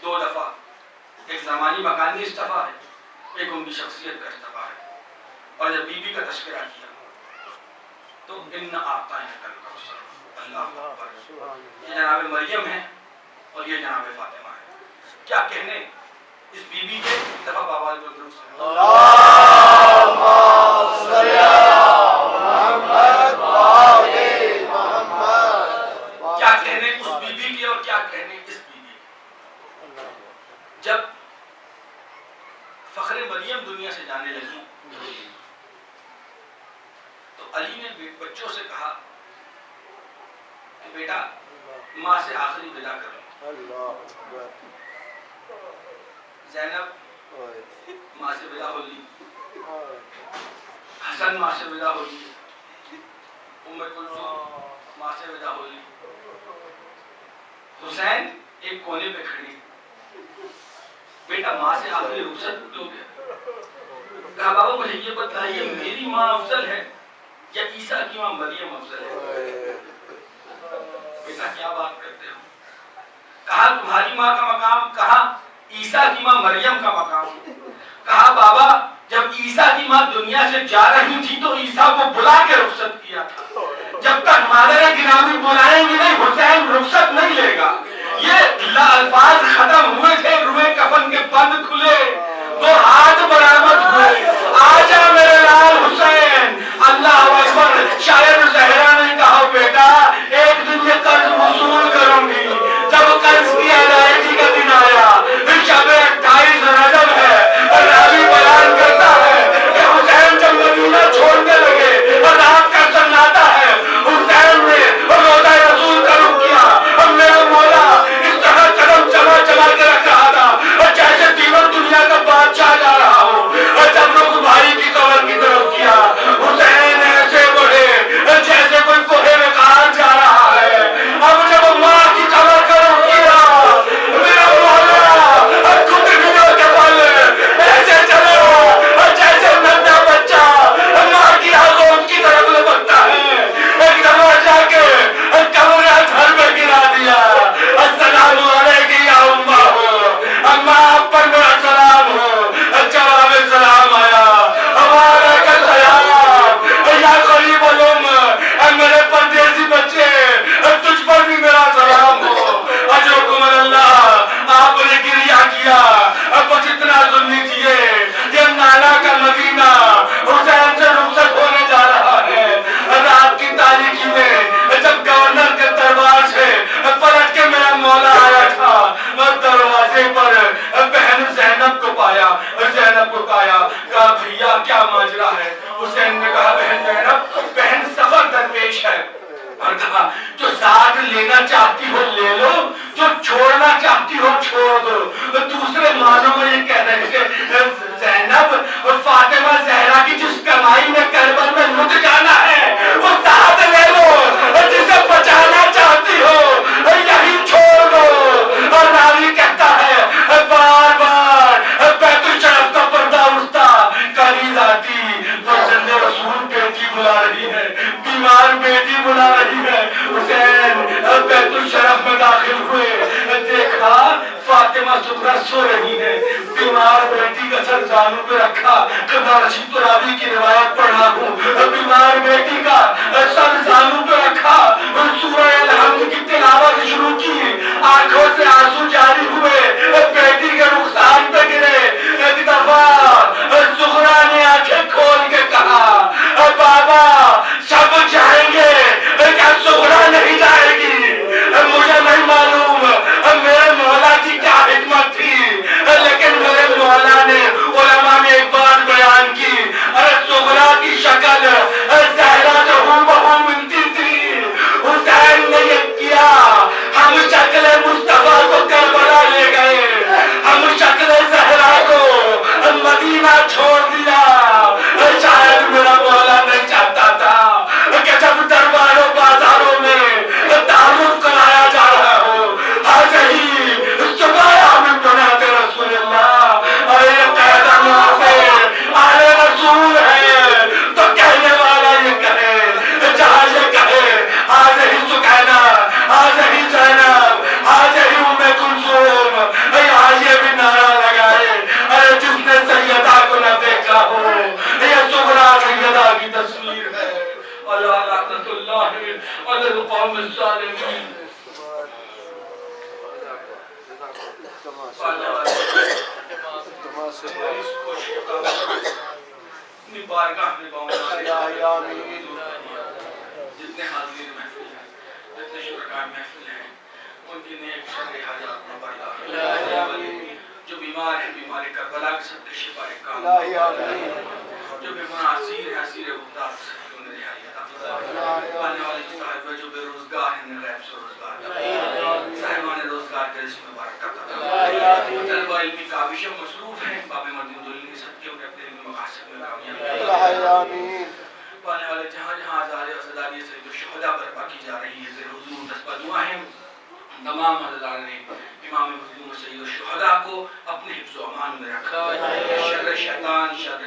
2 دفعہ, ایک زمانی مکانی اصطفیٰ ہے, ایک ان کی شخصیت کا اصطفیٰ ہے. اور جب بی بی کا تذکرہ کیا تو ان اعطیناک الکوثر, اللہ اکبر, یہ جناب مریم ہے اور یہ جناب فاطمہ ہے. کیا کہنے اس بی بی کے دفعہ بابا درود سے اللہم صلی علی محمد. کیا کہنے اس بی بی کے اور کیا کہنے اس بی بی کے. جب فخر مریم دنیا سے جانے لگی تو علی نے بچوں سے کہا کہ بیٹا ماں سے آخری ودا کرو. زینب ماں سے ودا ہو لی, حسن ماں سے ودا ہو لی, ام کلثوم ماں سے ودا ہو لی, حسین ایک کونے پہ کھڑی, بیٹا ماں سے آخری رخصت دو گے. کہا بابا مجھے یہ بتائیے میری ماں افضل ہے یا عیسیٰ کی ماں مریم افضل ہے؟ بیٹا کیا بات کرتے ہو. کہا تمہاری ماں کا مقام, کہا عیسیٰ کی ماں مریم کا مقام. کہا بابا جب عیسیٰ کی ماں دنیا سے جا رہی تھی تو عیسیٰ کو بلا کے رخصت کیا تھا. جب تک مادر گرامی بلائیں گی نہیں حسین رخصت نہیں لے گا. یہ الفاظ ختم ہوئے تھے, روئے کفن کے بند کھلے, 2 ہاتھ برآمد ہوئے, آجا میرے لال حسین. اللہ اکبر. شاید زہرا نے کہا بیٹا ایک دن یہ قرض وصول کروں گی. جب قرض کی ادائیگی کا دن آیا, پھر شب 28 رجب ہے, اور راوی بیان کرتا ہے کہ حسین جب مدینہ چھوڑنے لگے اور رات کا سناٹا ہے, حسین نے روضہ رسول کا رخ کیا, اور میرا مولا اس طرح قدم چلا چلا کے رکھ رہا تھا اور کہا جو ساتھ لینا چاہتی ہو لے لو، جو چھوڑنا چاہتی ہو چھوڑ دو۔ دوسرے معنوں میں یہ کہہ رہے کہ زینب اور فاطمہ زہرا کی جس کمائی میں کربلا میں لٹ جانا ہے وہ ساتھ لے لو، جسے بچانا چاہتی ہو یہی چھوڑ دو۔ اور راوی کہتا ہے بار بار بیت الشرف کا پردہ اٹھتا، کنیز آتی، فرزند رسول بیٹی بلا رہی ہے، بیمار بیٹی بلا رہی ہے۔ حسین بیت الشرف میں داخل ہوئے، دیکھا فاطمہ زہرا سو رہی ہے، بیمار بیٹی کا سر زانوں پہ رکھا۔ قبلہ رشید راوی کی روایت پڑھا ہوں، بیمار بیٹی کا سر زانوں پہ رکھا، سورہ الحمد کی تلاوت شروع کی، آنکھوں سے آنسو جاری ہوئے، بیٹی کے رخسار پہ گرے۔ ایک دفعہ زہرا نے آنکھیں کھول کے کہا بابا سب جائیں گے کیا زہرا نہیں جائے گی؟ مجھے نہیں معلوم میرے مولا کی کیا حکمت تھی، لیکن میرے مولا نے علماء نے ایک بات بیان کی، ارے زہرا کی شکل زہرا جو ہوں بہو ملتی تھی۔ حسین نے یہ کیا، ہم شکل مصطفیٰ کو کربلا لے گئے، ہم شکل زہرا کو مدینہ چھوڑ دیا۔ شاید میرا مولا نہیں چاہتا تھا کہ جب درباروں بازاروں میں تعارف کرایا جا رہا ہو حاضری سبایا میں بناتے رسول اللہ، اور یہ قیدہ معافر آل رسول ہے تو کہنے والا یہ کہے، جہاں یہ کہے حاضری سکینہ، حاضری زینب، حاضری ام کلثوم، آج یہ بھی نعرہ لگائے ارے جس نے سیدہ کو نہ دیکھا ہو یہ زہرا سیدہ کی تصویر ہے۔ اللہ لعنت اللہ علی القوم الظالمین۔ اپنی بارگاہ میں جتنے حاضرین محفل ہیں، جتنے شرکاء محفل ہیں، ان کی نیک شرعی حاجات میں بردار، جو بیمار ہیں بیمار کربلا کے صدقے شفا کام، جو بیمار اسیر ہیں اسیر بغداد سے انہیں رہائی عطا فرما، آنے والے صاحب جو بے روزگار ہیں انہیں غیب سے روزگار، صاحبان روزگار کے رزق میں برکت عطا، طلبہ علمی کاوشیں مصروف ہیں، باب مردین دلی کے صدقے انہیں اپنے علمی مقاصد میں کامیابی، پانے والے جہاں جہاں آزاد عزاداری سید الشہداء برپا کی جا رہی ہے، زیر حضور دسپا دعا ہے تمام عزادار نے امام مظلوم سید الشہداء کو اپنے حفظ و امان میں رکھا، شر شیطان، شر